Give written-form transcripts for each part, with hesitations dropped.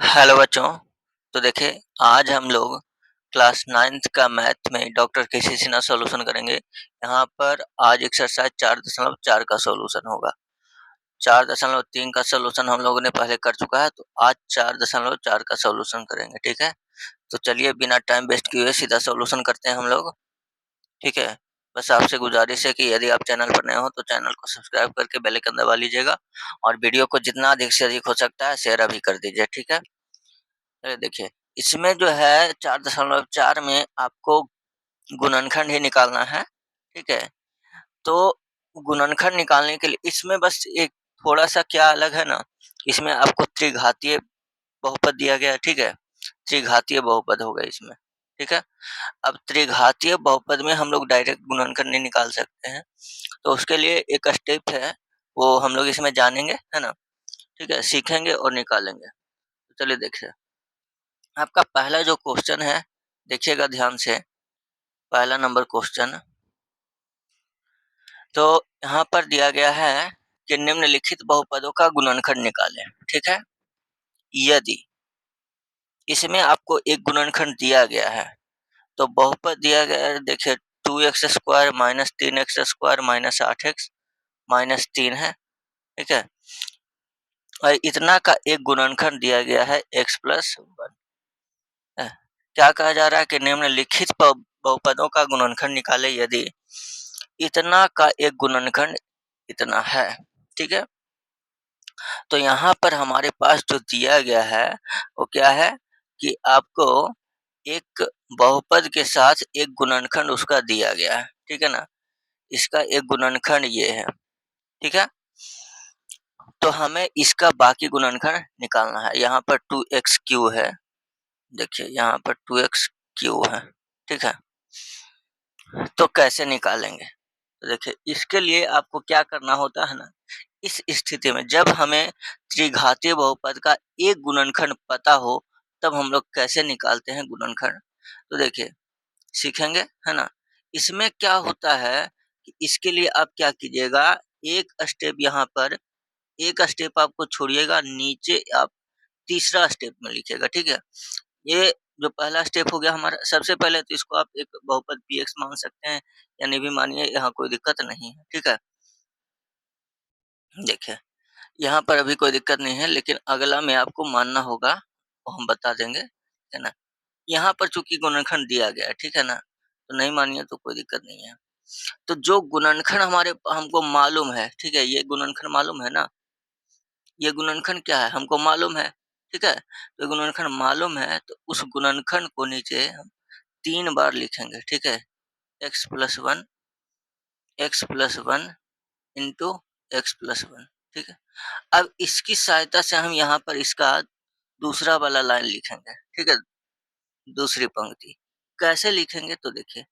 Hello बच्चों। तो देखिए, आज हम लोग क्लास 9th का मैथ में डॉक्टर केसी सिन्हा सॉल्यूशन करेंगे। यहाँ पर आज एक्सरसाइज 4.4 का सॉल्यूशन होगा। 4.3 का सॉल्यूशन हम लोगों ने पहले कर चुका है, तो आज 4.4 का सॉल्यूशन करेंगे। ठीक है, तो चलिए बिना टाइम वेस्ट किए हुए सीधा सॉल्यूशन करते हैं हम लोग। ठीक है, बस आपसे गुजारिश है कि यदि आप चैनल पर नए हो तो चैनल को सब्सक्राइब करके बेल आइकन दबा लीजिएगा और वीडियो को जितना अधिक से अधिक हो सकता है शेयर अभी कर दीजिए। ठीक है, देखिए, इसमें जो है 4.4 में आपको गुणनखंड ही निकालना है। ठीक है, तो गुणनखंड निकालने के लिए इसमें बस एक थोड़ा-सा क्या अलग है ना, इसमें आपको त्रिघातीय बहुपद दिया गया है। ठीक है, त्रिघातीय बहुपद होगा इसमें। ठीक है, अब त्रिघातीय बहुपद में हम लोग डायरेक्ट गुणनखंड नहीं निकाल सकते हैं, तो उसके लिए एक स्टेप है, वो हम लोग इसमें जानेंगे, है ना? ठीक है, सीखेंगे और निकालेंगे। तो चलिए देखिए, आपका पहला जो क्वेश्चन है, देखिएगा ध्यान से। पहला नंबर क्वेश्चन, तो यहाँ पर दिया गया है कि निम्नलिखित बहुपदों का गुणनखंड निकालें। ठीक है, यदि इसमें आपको एक गुणनखंड दिया गया है, तो बहुपद दिया गया है, देखिए 2x square minus 3x square minus 8x minus 3 है। ठीक है, और इतना का एक गुणनखंड दिया गया है x प्लस 1। क्या कहा जा रहा है कि निम्नलिखित बहुपदों का गुणनखंड निकाले यदि इतना का एक गुणनखंड इतना है। ठीक है, तो यहाँ पर हमारे पास जो दिया गया है वो क्या है कि आपको एक बहुपद के साथ एक गुणनखंड उसका दिया गया है। ठीक है ना, इसका एक गुणनखंड ये है। ठीक है, तो हमें इसका बाकी गुणनखंड निकालना है। यहाँ पर 2x क्यू है, देखिए यहाँ पर 2x क्यू है। ठीक है, तो कैसे निकालेंगे? तो देखिए, इसके लिए आपको क्या करना होता है ना, इस स्थिति में जब हमें त्रिघातीय बहुपद का एक गुणनखंड पता हो, तब हम लोग कैसे निकालते हैं गुणनखंड। तो देखिए, सीखेंगे, है ना? इसमें क्या होता है कि इसके लिए आप क्या कीजिएगा, एक स्टेप यहाँ पर, एक स्टेप आपको छोड़िएगा, नीचे आप तीसरा स्टेप में लिखिएगा। ठीक है, ये जो पहला स्टेप हो गया हमारा, सबसे पहले तो इसको आप एक बहुपद पीएक्स मान सकते हैं या नहीं भी मानिए, यहाँ कोई दिक्कत नहीं है। ठीक है, देखिए यहाँ पर अभी कोई दिक्कत नहीं है, लेकिन अगला में आपको मानना होगा, वो हम बता देंगे, है ना? यहाँ पर चूंकि गुणनखंड दिया गया है, ठीक है ना, तो नहीं मानिए तो कोई दिक्कत नहीं है। तो जो गुणनखंड हमारे हमको मालूम है, ठीक है, ये गुणनखंड मालूम है ना, ये गुणनखंड क्या है हमको मालूम है। ठीक है, तो गुणनखंड मालूम है, तो उस गुणनखंड को नीचे हम 3 बार लिखेंगे। ठीक है, x plus one, x plus one into x plus one. ठीक है, अब इसकी सहायता से हम यहाँ पर इसका दूसरा वाला लाइन लिखेंगे। ठीक है, दूसरी पंक्ति कैसे लिखेंगे, तो देखिए,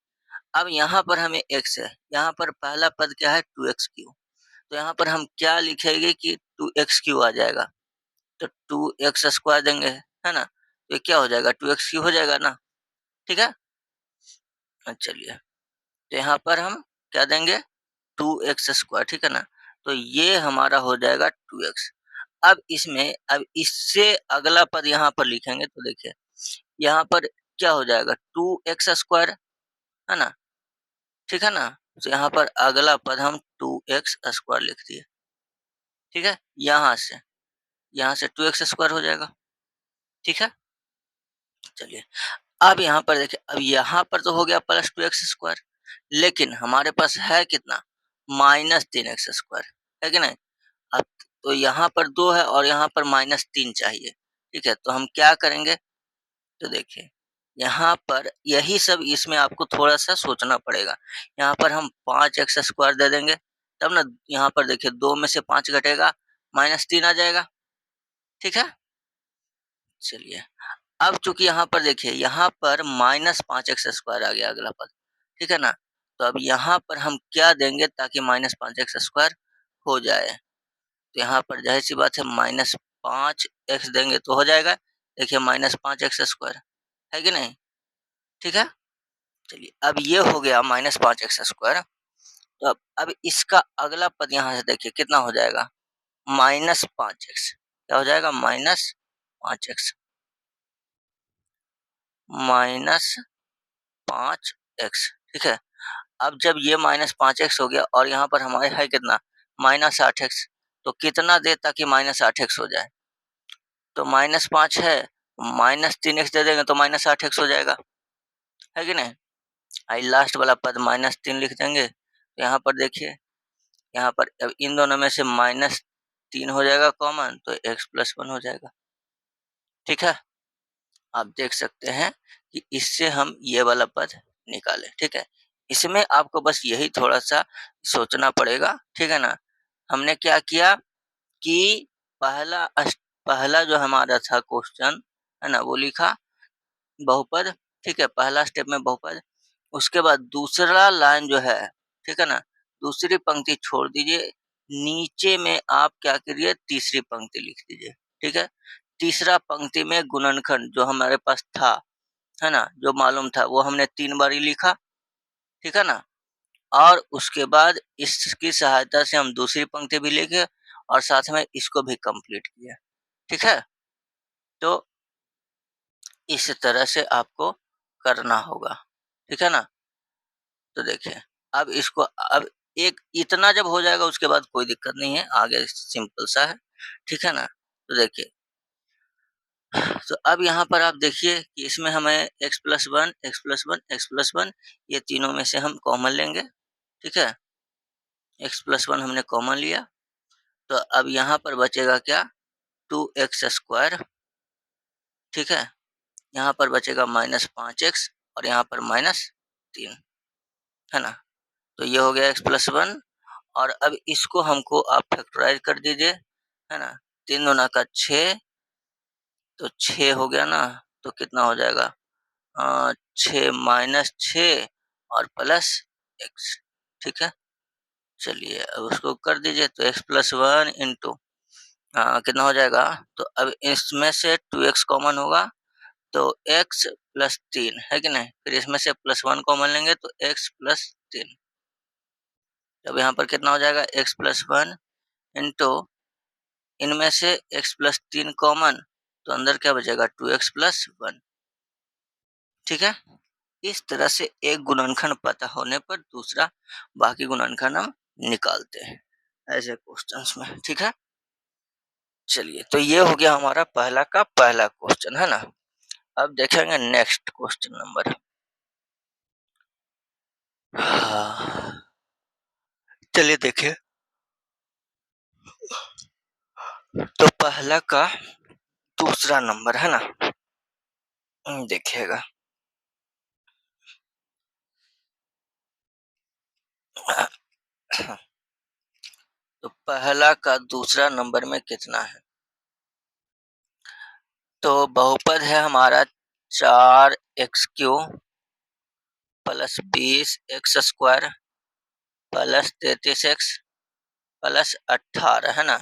अब यहाँ पर हमें x है, यहाँ पर पहला पद क्या है 2x क्यू, तो यहाँ पर हम क्या लिखेंगे कि 2x क्यू आ जाएगा, तो 2x स्क्वायर देंगे, है ना, तो ये क्या हो जाएगा 2x क्यू हो जाएगा ना। ठीक है, चलिए, तो यहाँ पर हम क्या देंगे 2x स्क्वायर। ठीक है ना, तो ये हमारा हो जाएगा 2x। अब इसमें, अब इससे अगला पद यहाँ पर लिखेंगे, तो देखिए यहाँ पर क्या हो जाएगा 2x स्क्वायर, है ना। ठीक है ना, तो यहाँ पर अगला पद हम 2x स्क्वायर लिख दिए। ठीक है, यहाँ से 2x स्क्वायर हो जाएगा। ठीक है, चलिए, अब यहाँ पर देखिए, अब यहाँ पर तो हो गया प्लस 2x स्क्वायर, लेकिन हमारे पास है कितना, माइनस 3x स्क्वायर, है कि नहीं। अब तो यहाँ पर 2 है और यहाँ पर माइनस 3 चाहिए। ठीक है, तो हम क्या करेंगे, तो देखिए यहाँ पर यही सब इसमें आपको थोड़ा-सा सोचना पड़ेगा। यहाँ पर हम 5x स्क्वायर दे देंगे, तब ना यहाँ पर देखिए 2 में से 5 घटेगा, माइनस 3 आ जाएगा। ठीक है? चलिए, अब चूँकि यहाँ पर देखिए, यहाँ पर माइनस 5x स्क्वायर आ गया अगला पद। ठीक है ना? तो अब यहाँ पर हम क्या देंगे ताकि माइनस 5x स्क्वायर हो जाए? तो यहाँ पर ज़ाहिर-सी बात है माइनस 5x देंगे तो हो जाएगा। देखिए माइनस 5x स्क्वायर, है कि नहीं? ठीक है? चलिए, अब ये हो गया माइनस 5x स्क्वायर। तो अब इसका अगला पद यहाँ से देखिए कितना हो जाएगा, माइनस 5x। क्या हो जाएगा, माइनस 5x। माइनस 5x, ठीक है। अब जब ये माइनस 5x हो गया और यहाँ पर हमारे है कितना, माइनस 8x, तो कितना दे ताकि माइनस 8x हो जाए, तो माइनस 5 है, माइनस 3x दे देंगे तो माइनस 8x हो जाएगा, है कि नहीं। आई लास्ट वाला पद माइनस 3 लिख देंगे, तो यहाँ पर देखिए, यहाँ पर अब इन दोनों में से माइनस 3 हो जाएगा कॉमन, तो x प्लस 1 हो जाएगा, ठीक है। आप देख सकते हैं कि इससे हम ये वाला पद निकाले, ठीक है। इसमें आपको बस यही थोड़ा सा सोचना पड़ेगा, ठीक है ना। हमने क्या किया कि पहला जो हमारा था क्वेश्चन, है ना, वो लिखा बहुपद, ठीक है, पहला स्टेप में बहुपद। उसके बाद दूसरा लाइन जो है, ठीक है ना, दूसरी पंक्ति छोड़ दीजिए, नीचे में आप क्या करिए, तीसरी पंक्ति लिख दीजिए, ठीक है। तीसरा पंक्ति में गुणनखंड जो हमारे पास था, है ना, जो मालूम था वो हमने 3 बार ही लिखा, ठीक है ना। और उसके बाद इसकी सहायता से हम दूसरी पंक्ति भी लिखे और साथ में इसको भी कंप्लीट किया, ठीक है। तो इस तरह से आपको करना होगा, ठीक है ना। तो देखिए, अब इसको अब एक इतना जब हो जाएगा उसके बाद कोई दिक्कत नहीं है, आगे सिंपल सा है, ठीक है ना। तो देखिए, तो अब यहाँ पर आप देखिए कि इसमें हमें x plus one, x plus one, x plus one, ये तीनों में से हम कॉमन लेंगे, ठीक है। x प्लस वन हमने कॉमन लिया, तो अब यहाँ पर बचेगा क्या, 2x स्क्वायर, ठीक है। यहाँ पर बचेगा माइनस 5x और यहाँ पर माइनस 3, है ना। तो ये हो गया x प्लस वन, और अब इसको हमको आप फैक्टराइज कर दीजिए, है ना। 3 दूना का 6, तो 6 हो गया ना, तो कितना हो जाएगा, 6 माइनस 6 और प्लस x, ठीक है। चलिए अब उसको कर दीजिए, तो x प्लस वन इंटू कितना हो जाएगा, तो अब इसमें से 2x कॉमन होगा, तो x प्लस 3, है कि नहीं। फिर इसमें से प्लस 1 कॉमन लेंगे तो x प्लस 3, अब यहाँ पर कितना हो जाएगा, x प्लस 1 इंटू इनमें से x प्लस 3 कॉमन, तो अंदर क्या बचेगा, 2x प्लस 1, ठीक है। इस तरह से एक गुणनखंड पता होने पर दूसरा बाकी गुणनखंड हम निकालते हैं ऐसे क्वेश्चंस में, ठीक है। चलिए, तो ये हो गया हमारा पहला का पहला क्वेश्चन, है ना। अब देखेंगे नेक्स्ट क्वेश्चन नंबर, हाँ, चलिए देखिए, तो पहला का दूसरा नंबर, है ना, देखिएगा। तो पहला का दूसरा नंबर में कितना है, तो बहुपद है हमारा 4x³ plus 20x square plus 33x plus 18, है ना,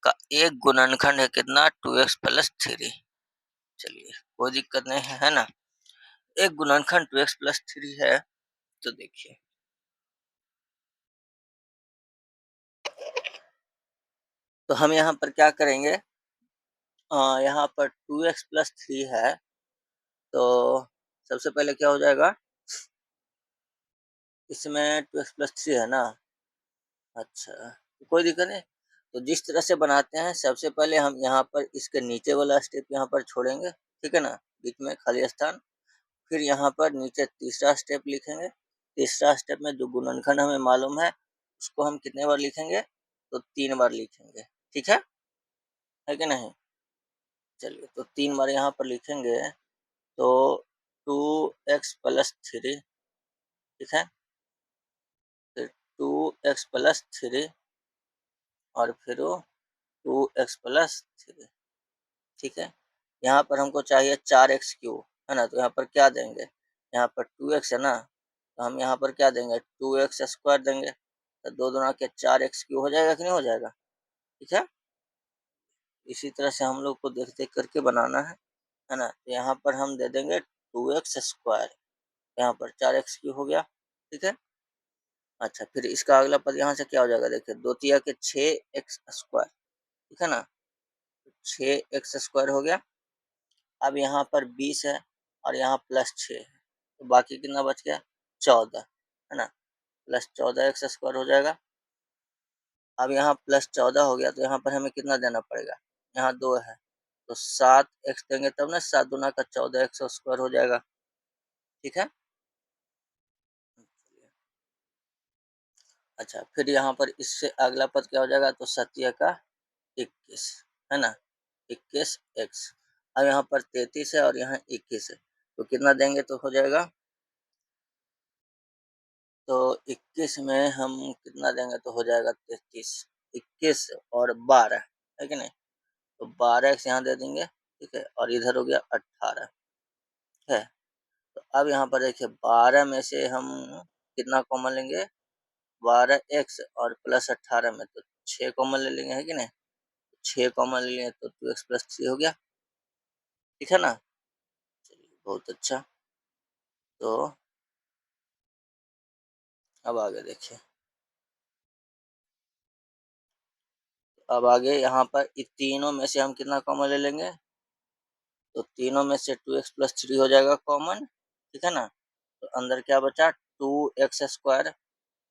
का एक गुणनखंड है कितना, 2x प्लस 3। चलिए, कोई दिक्कत नहीं है, है ना। एक गुणनखंड 2x प्लस 3 है, तो देखिए, तो हम यहाँ पर क्या करेंगे, यहाँ पर 2x प्लस 3 है, तो सबसे पहले क्या हो जाएगा, इसमें 2x प्लस 3 है ना, अच्छा, तो कोई दिक्कत नहीं। तो जिस तरह से बनाते हैं, सबसे पहले हम यहाँ पर इसके नीचे वाला स्टेप यहाँ पर छोड़ेंगे, ठीक है ना, बीच में खाली स्थान। फिर यहाँ पर नीचे तीसरा स्टेप लिखेंगे, तीसरा स्टेप में जो गुणनखंड हमें मालूम है उसको हम कितने बार लिखेंगे, तो 3 बार लिखेंगे, ठीक है कि नहीं। चलिए, तो 3 बार यहाँ पर लिखेंगे, तो 2x प्लस 3, ठीक है, फिर 2x प्लस 3 और फिर 2x प्लस 3, ठीक है। यहाँ पर हमको चाहिए 4x³, है ना, तो यहाँ पर क्या देंगे, यहाँ पर 2x है ना, तो हम यहाँ पर क्या देंगे, 2x स्क्वायर देंगे, तो 2 दूना के 4x³ हो जाएगा कि नहीं हो जाएगा, ठीक है। इसी तरह से हम लोग को देख देख करके बनाना है ना। तो यहाँ पर हम दे देंगे 2x स्क्वायर, यहाँ पर 4x³ हो गया, ठीक है। अच्छा, फिर इसका अगला पद यहाँ से क्या हो जाएगा, देखिए, 2 तिया के 6x स्क्वायर, ठीक है ना, 6x स्क्वायर हो गया। अब यहाँ पर 20 है, और यहाँ +6 है, तो बाकी कितना बच गया 14, है ना, +14 x² हो जाएगा। अब यहाँ +14 हो गया तो यहाँ पर हमें कितना देना पड़ेगा, यहाँ 2 है तो 7x देंगे तब ना, 7 दूना का 14 x² हो जाएगा, ठीक है। अच्छा, फिर यहाँ पर इससे अगला पद क्या हो जाएगा, तो 7 का 21, है ना, 21x। अब यहाँ पर 33 है और यहाँ 21 है, तो कितना देंगे तो हो जाएगा, तो 21 में हम कितना देंगे तो हो जाएगा 33, 21 और 12, है कि नहीं, तो 12x यहाँ दे देंगे, ठीक है, और इधर हो गया 18, है। तो अब यहाँ पर देखिए 12 में से हम कितना कॉमन लेंगे, 12x और +18 में तो 6 कॉमन ले लेंगे, है कि नहीं, 6 कॉमन ले लेंगे तो 2x + 3 हो गया, ठीक है ना। चलिए बहुत अच्छा। तो अब आगे देखिए, अब आगे यहाँ पर इन तीनों में से हम कितना कॉमन ले लेंगे, तो तीनों में से 2x + 3 हो जाएगा कॉमन, ठीक है ना। तो अंदर क्या बचा, 2x²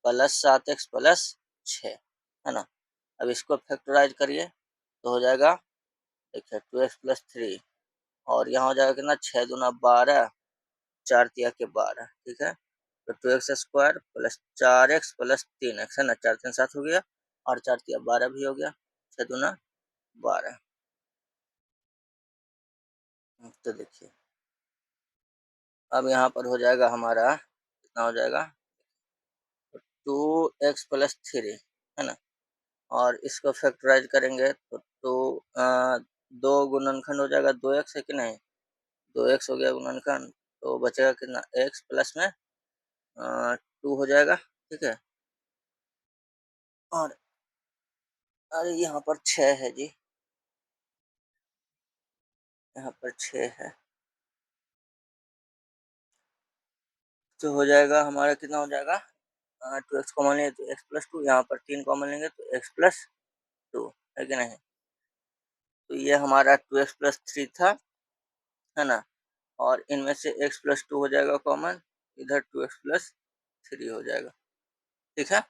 +7x + 6, है ना। अब इसको फैक्टराइज करिए तो हो जाएगा, देखिए 2x + 3 और यहाँ हो जाएगा कितना, 6 दूना 12, 4 तिया के 12, ठीक है। तो 2x² +4x + 3x, है ना, 4 3 7 हो गया और 4 तिया 12 भी हो गया, 6 दूना 12। तो देखिए अब यहाँ पर हो जाएगा हमारा कितना हो जाएगा, 2x + 3, है ना, और इसको फैक्टराइज करेंगे तो 2 गुणनखंड हो जाएगा 2x, है कि नहीं, 2x हो गया गुणनखंड, तो बचेगा कितना, x प्लस में 2 हो जाएगा, ठीक है। और अरे यहाँ पर 6 है जी, यहाँ पर 6 है, तो हो जाएगा हमारा कितना हो जाएगा, 2x कॉमन लेंगे तो x + 2, यहाँ पर 3 कॉमन लेंगे तो x + 2, है कि नहीं। तो ये हमारा 2x + 3 था, है ना, और इनमें से x + 2 हो जाएगा कॉमन, इधर 2x + 3 हो जाएगा, ठीक है।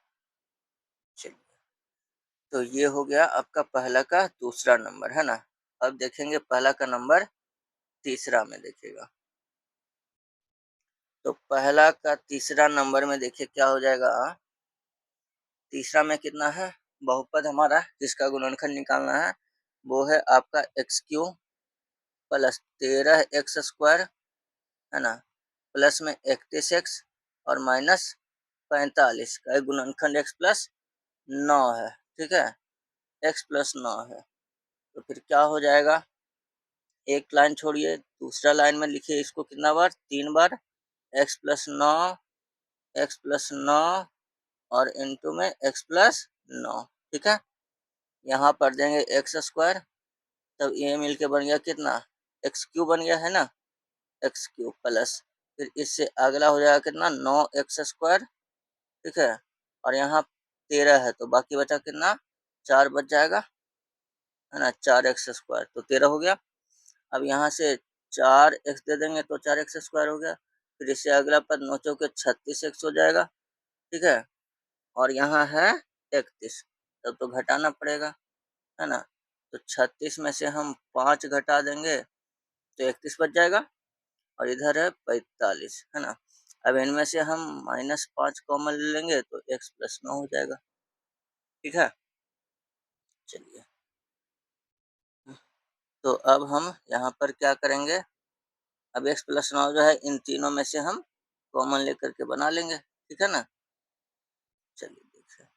चलिए, तो ये हो गया आपका पहला का दूसरा नंबर, है ना। अब देखेंगे पहला का नंबर तीसरा में देखिएगा, तो पहला का तीसरा नंबर में देखिए क्या हो जाएगा, तीसरा में कितना है, बहुपद हमारा जिसका गुणनखंड निकालना है वो है आपका x³ +13x², है ना, प्लस में 31x और -45 का गुणनखंड x + 9 है, ठीक है, x + 9 है। तो फिर क्या हो जाएगा, एक लाइन छोड़िए दूसरा लाइन में लिखिए इसको कितना बार, 3 बार, x + 9, x + 9 और इनटू में x + 9, ठीक है। यहाँ पर देंगे x², तब ये मिलके बन गया कितना, x³ बन गया, है ना, x³ प्लस फिर इससे अगला हो जाएगा कितना, 9x², ठीक है, और यहाँ 13 है तो बाकी बचा कितना, 4 बच जाएगा, है ना, 4x² तो 13 हो गया। अब यहाँ से 4x दे देंगे तो 4x² हो गया, फिर इससे अगला पद 9 चौके 36x हो जाएगा, ठीक है, और यहाँ है 31, तब तो घटाना पड़ेगा, है ना। तो 36 में से हम 5 घटा देंगे तो 31 बच जाएगा, और इधर है 45, है ना। अब इनमें से हम -5 कॉमन ले लेंगे तो x + 9 हो जाएगा, ठीक है। चलिए, तो अब हम यहाँ पर क्या करेंगे, अब x + 9 जो है इन तीनों में से हम कॉमन लेकर के बना लेंगे, ठीक है ना। चलिए देखिए,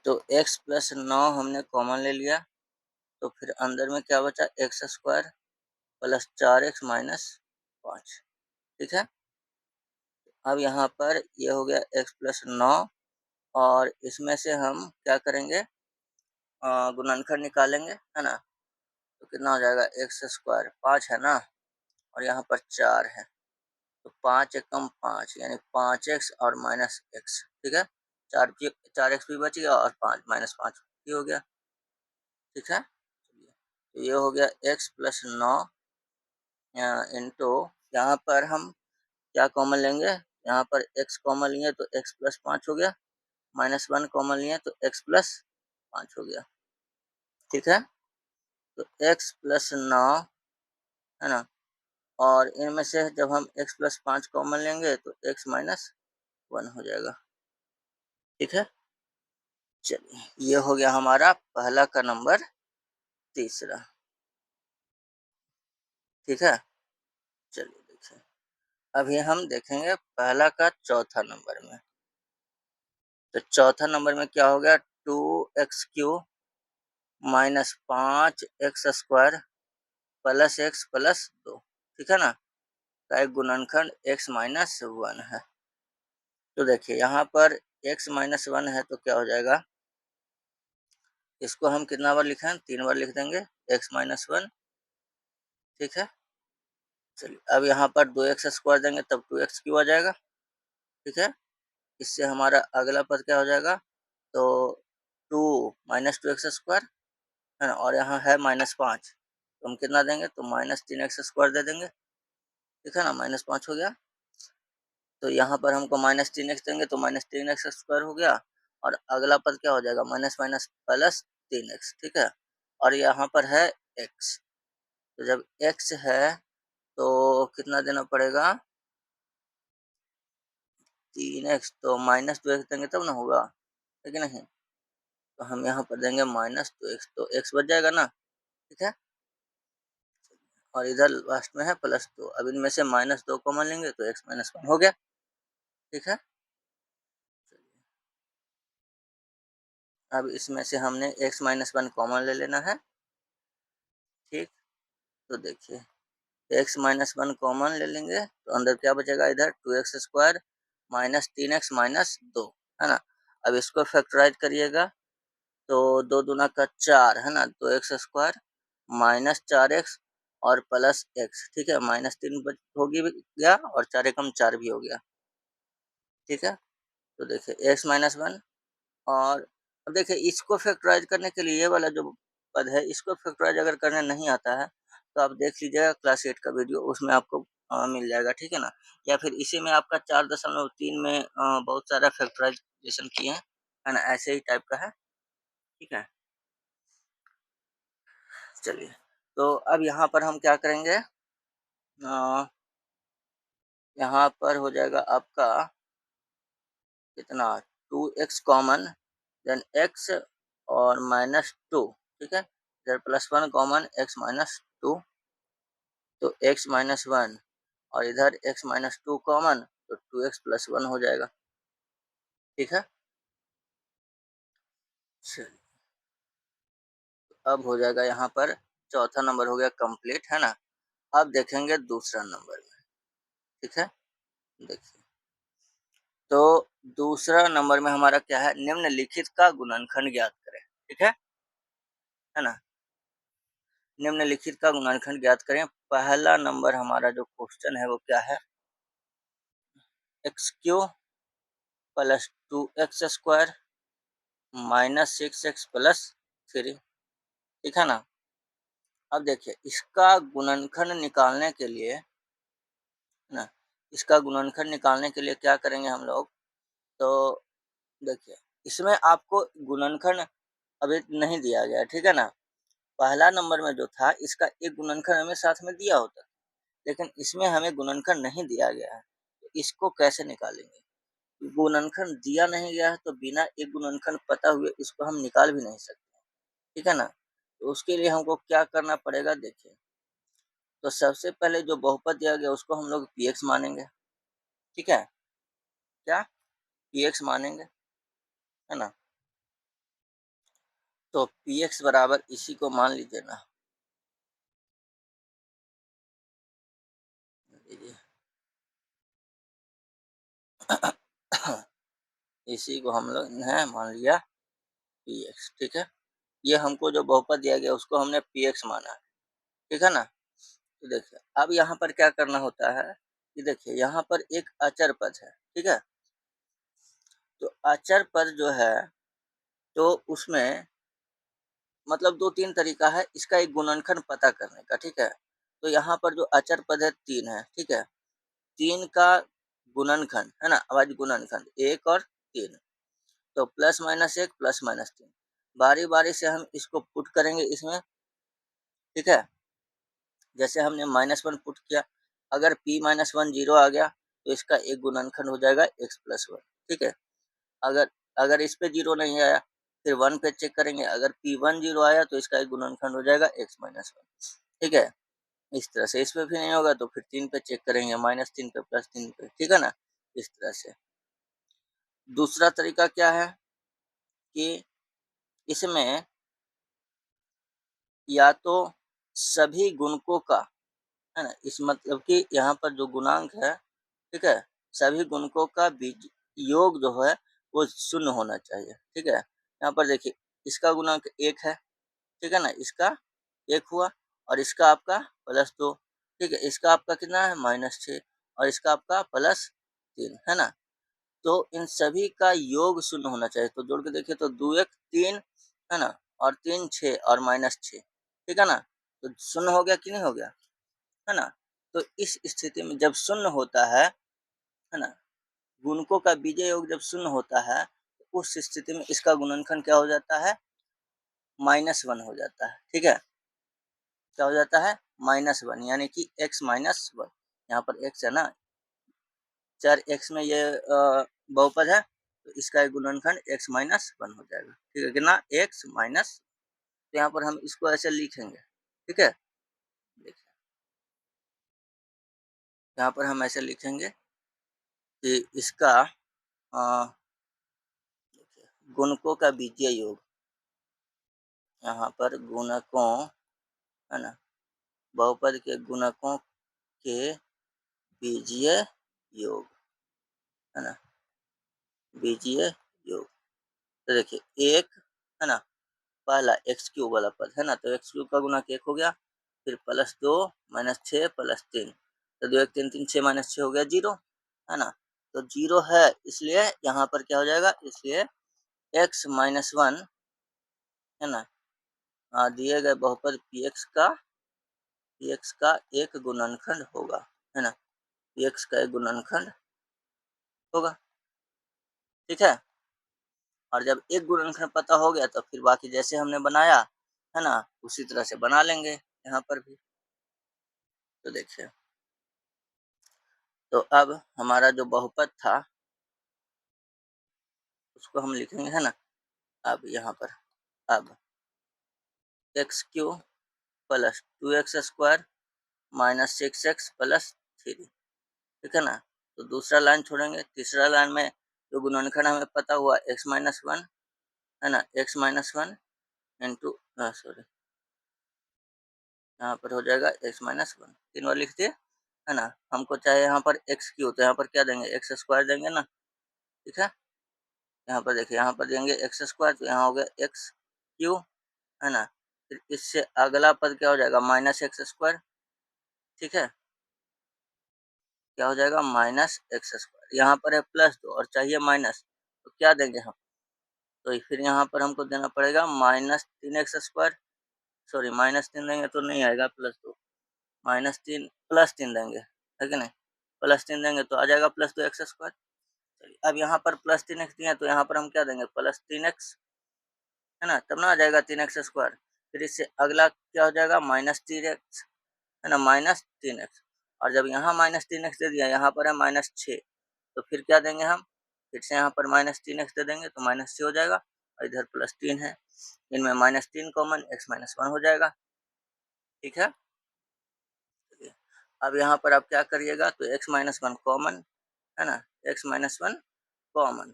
तो x + 9 हमने कॉमन ले लिया, तो फिर अंदर में क्या बचा, x² +4x - 5, ठीक है। अब यहाँ पर ये हो गया x + 9 और इसमें से हम क्या करेंगे, गुणनखंड निकालेंगे, है ना। तो कितना हो जाएगा, x² 5 है ना, और यहाँ पर 4 है, तो 5 एकम 5 यानी 5x और -x, ठीक है, 4x भी बच गया और 5 -5 भी हो गया, ठीक है। तो ये हो गया x + 9 इंटू यहाँ पर हम क्या कॉमन लेंगे, यहाँ पर x कॉमन लिए तो x प्लस 5 हो गया, -1 कॉमन लिए तो x प्लस 5 हो गया, ठीक है। तो x प्लस 9 है ना, और इनमें से जब हम x प्लस 5 कॉमन लेंगे तो x माइनस 1 हो जाएगा, ठीक है। चलिए ये हो गया हमारा पहला का नंबर तीसरा, ठीक है। चलिए देखिए, अभी हम देखेंगे पहला का चौथा नंबर में। तो चौथा नंबर में क्या हो गया, 2x³ minus 5x² plus x plus 2, ठीक है ना, का एक गुणनखंड x माइनस 1 है। तो देखिए यहाँ पर x माइनस 1 है तो क्या हो जाएगा, इसको हम कितना बार लिखें, 3 बार लिख देंगे, x माइनस 1, ठीक है। चलिए अब यहाँ पर 2x² देंगे तब 2x³ आ जाएगा, ठीक है। इससे हमारा अगला पद क्या हो जाएगा, तो 2 माइनस 2x² है ना, और यहाँ है -5, तो हम कितना देंगे, तो -3x² दे देंगे, ठीक है ना, -5 हो गया। तो यहाँ पर हमको -3x देंगे तो -3x² हो गया, और अगला पद क्या हो जाएगा, माइनस माइनस प्लस 3x, ठीक है। और यहाँ पर है x, तो जब x है तो कितना देना पड़ेगा, 3x, तो -2x देंगे तब ना होगा, है कि नहीं। तो हम यहाँ पर देंगे -2x, तो x बच जाएगा ना, ठीक है। और इधर लास्ट में है +2, अब इनमें से -2 कॉमन लेंगे तो x माइनस 1 हो गया, ठीक है। अब इसमें से हमने x माइनस 1 कॉमन ले लेना है, ठीक। तो देखिए x माइनस 1 कॉमन ले लेंगे तो अंदर क्या बचेगा, इधर 2x² माइनस 3x माइनस 2, है ना। अब इसको फैक्टराइज करिएगा तो 2 दूना का 4 है ना, 2x² माइनस 4x और प्लस x, ठीक है, -3 हो गया और 4 एकम 4 भी हो गया, ठीक है। तो देखिए x माइनस 1, और अब देखिए इसको फैक्टराइज करने के लिए ये वाला जो पद है इसको फैक्टराइज अगर करने नहीं आता है तो आप देख लीजिएगा क्लास 8 का वीडियो, उसमें आपको मिल जाएगा, ठीक है ना। या फिर इसी में आपका 4.3 में बहुत सारा फैक्टराइजेशन किए हैं, है ना, ऐसे ही टाइप का है, ठीक है। चलिए तो अब यहाँ पर हम क्या करेंगे, यहाँ पर हो जाएगा आपका कितना, 2x कॉमन, देन x और -2, ठीक है, इधर +1 कॉमन, x -2, तो x -1 और इधर x -2 कॉमन, तो 2x + 1 हो जाएगा, ठीक है। चलिए अब हो जाएगा यहाँ पर चौथा नंबर हो गया कंप्लीट, है ना। अब देखेंगे दूसरा नंबर में, ठीक है। देखिए तो दूसरा नंबर में हमारा क्या है, निम्नलिखित का गुणनखंड ज्ञात करें, ठीक है ना। निम्नलिखित का गुणनखंड ज्ञात करें। पहला नंबर हमारा जो क्वेश्चन है वो क्या है, x³ plus 2x² -6x plus 3, ठीक है ना। अब देखिए इसका गुणनखंड निकालने के लिए, है ना, इसका गुणनखंड निकालने के लिए क्या करेंगे हम लोग, तो देखिए इसमें आपको गुणनखंड अभी नहीं दिया गया है, ठीक है ना। पहला नंबर में जो था इसका एक गुणनखंड हमें साथ में दिया होता, लेकिन इसमें हमें गुणनखंड नहीं दिया गया है, तो इसको कैसे निकालेंगे। गुणनखंड दिया नहीं गया है तो बिना एक गुणनखंड पता हुए इसको हम निकाल भी नहीं सकते, ठीक है ना। तो उसके लिए हमको क्या करना पड़ेगा, देखिए तो सबसे पहले जो बहुपद दिया गया उसको हम लोग px मानेंगे, ठीक है, क्या px मानेंगे, है ना। तो px बराबर इसी को मान लीजिए ना, इसी को हम लोग ने मान लिया px, ठीक है। ये हमको जो बहुपद दिया गया उसको हमने px माना है, ठीक है ना। तो देखिए अब यहाँ पर क्या करना होता है कि देखिए यहाँ पर एक अचर पद है, ठीक है। तो अचर पद जो है तो उसमें मतलब 2-3 तरीका है इसका एक गुणनखंड पता करने का, ठीक है। तो यहाँ पर जो अचर पद है 3 है, ठीक है? 3 का गुणनखंड, है ना? अभाज्य गुणनखंड 1 और 3, तो प्लस माइनस 1 प्लस माइनस 3। बारी-बारी से हम इसको पुट करेंगे इसमें, ठीक है? जैसे हमने -1 पुट किया, अगर p माइनस 1 0 आ गया, तो इसका एक गुणनखंड हो जाएगा x प्लस 1, ठीक है? अगर अगर इस पे 0 नहीं आया, फिर 1 पे चेक करेंगे, अगर p1 0 आया, तो इसका एक गुणनखंड हो जाएगा x माइनस 1, ठीक है? इस तरह से। इस पे भी नहीं होगा, तो फिर 3 पे चेक करेंगे, -3 पे, +3 पे, ठीक है ना? इस तरह से। दूसरा तरीका क्या है कि इसमें या तो सभी गुणकों का, है ना? इस मतलब कि यहाँ पर जो गुणांक है, ठीक है? सभी गुणकों का बीज योग जो है वो 0 होना चाहिए, ठीक है? यहाँ पर देखिए, इसका गुणांक 1 है, ठीक है ना? इसका 1 हुआ और इसका आपका +2, ठीक है? इसका आपका कितना है -6 और इसका आपका +3, है ना? तो इन सभी का योग 0 होना चाहिए। तो जोड़ के देखिए तो 2 1 3, है ना? और 3 6 और -6, ठीक है ना? तो 0 हो गया कि नहीं हो गया? है ना? तो इस स्थिति में जब 0 होता है ना? गुणकों का बीजीय योग जब 0 होता है, तो उस स्थिति में इसका गुणनखंड क्या हो जाता है? -1 हो जाता है, ठीक है? क्या हो जाता है? -1 यानी कि x -1। यहाँ पर x है ना? चर x में ये बहुपद है, तो इसका एक गुणनखंड x -1 हो जाएगा, ठीक है? कितना? x माइनस, तो यहाँ पर हम इसको ऐसे लिखेंगे, ठीक है? देखिए, यहाँ पर हम ऐसे लिखेंगे कि इसका देखिए, गुणकों का बीजीय योग, यहाँ पर गुणकों, है ना? बहुपद के गुणकों के बीजीय योग, है ना? बीजीय योग। तो देखिए 1, है ना? पहला एक्स क्यूब वाला पद, है ना? तो एक्स क्यूब का गुणक 1 हो गया, फिर +2 -6 +3, तो 2 1 3 3 6 -6 हो गया 0, है ना? तो 0 है, इसलिए यहाँ पर क्या हो जाएगा? इसलिए x -1, है ना? दिए गए बहुपद px का एक गुणनखंड होगा, है ना? px का एक गुणनखंड होगा, ठीक है? और जब एक गुणनखंड पता हो गया, तो फिर बाकी जैसे हमने बनाया, है ना? उसी तरह से बना लेंगे यहाँ पर भी। तो देखिए, तो अब हमारा जो बहुपद था, उसको हम लिखेंगे, है ना? अब यहाँ पर, अब x cube plus 2x² -6x + 3, ठीक है ना? तो दूसरा लाइन छोड़ेंगे, तीसरा लाइन में जो गुणनखंड हमें पता हुआ x-1, है ना? x-1 इंटू सॉरी, यहाँ पर हो जाएगा x-1, 3 बार लिख दिए, है ना? हमको चाहिए यहाँ पर एक्स क्यूब, तो यहाँ पर क्या देंगे? x² देंगे ना, ठीक है? यहाँ पर देखिए, यहाँ पर देंगे x², तो यहाँ हो गया एक्स क्यूब, है ना? फिर इससे अगला पद क्या हो जाएगा? -x², ठीक है? क्या हो जाएगा? -x²। यहाँ पर है +2 और चाहिए माइनस, तो क्या देंगे हम? तो फिर यहाँ पर हमको देना पड़ेगा -3x², सॉरी -3 देंगे तो नहीं आएगा, +2, -3 +3 देंगे, है कि नहीं? +3 देंगे तो आ जाएगा +2x²। चलिए, अब यहाँ पर +3x दिए हैं, तो यहाँ पर हम क्या देंगे? +3x, है ना? तब ना आ जाएगा 3x²। फिर इससे अगला क्या हो जाएगा? -3x, है ना? -3x, और जब यहाँ -3x दे दिया, यहाँ पर है -6, तो फिर क्या देंगे हम? फिर से यहाँ पर -3x दे देंगे, तो -6 हो जाएगा और इधर +3 है। इनमें -3 कॉमन, x-1 हो जाएगा, ठीक है? चलिए, अब यहाँ पर आप क्या करिएगा? तो x-1 कॉमन, है ना? x-1 कॉमन,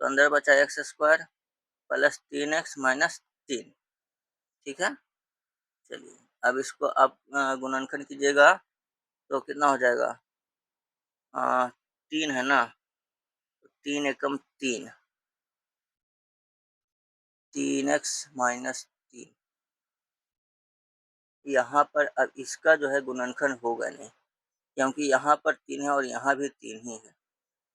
तो अंदर बचा x² + 3x - 3, ठीक है? चलिए, अब इसको आप गुणनखंड कीजिएगा, तो कितना हो जाएगा? 3 है ना? 3 एकम 3, 3x - 3, यहाँ पर अब इसका जो है गुणनखंड होगा नहीं, क्योंकि यहाँ पर 3 है और यहाँ भी 3 ही है,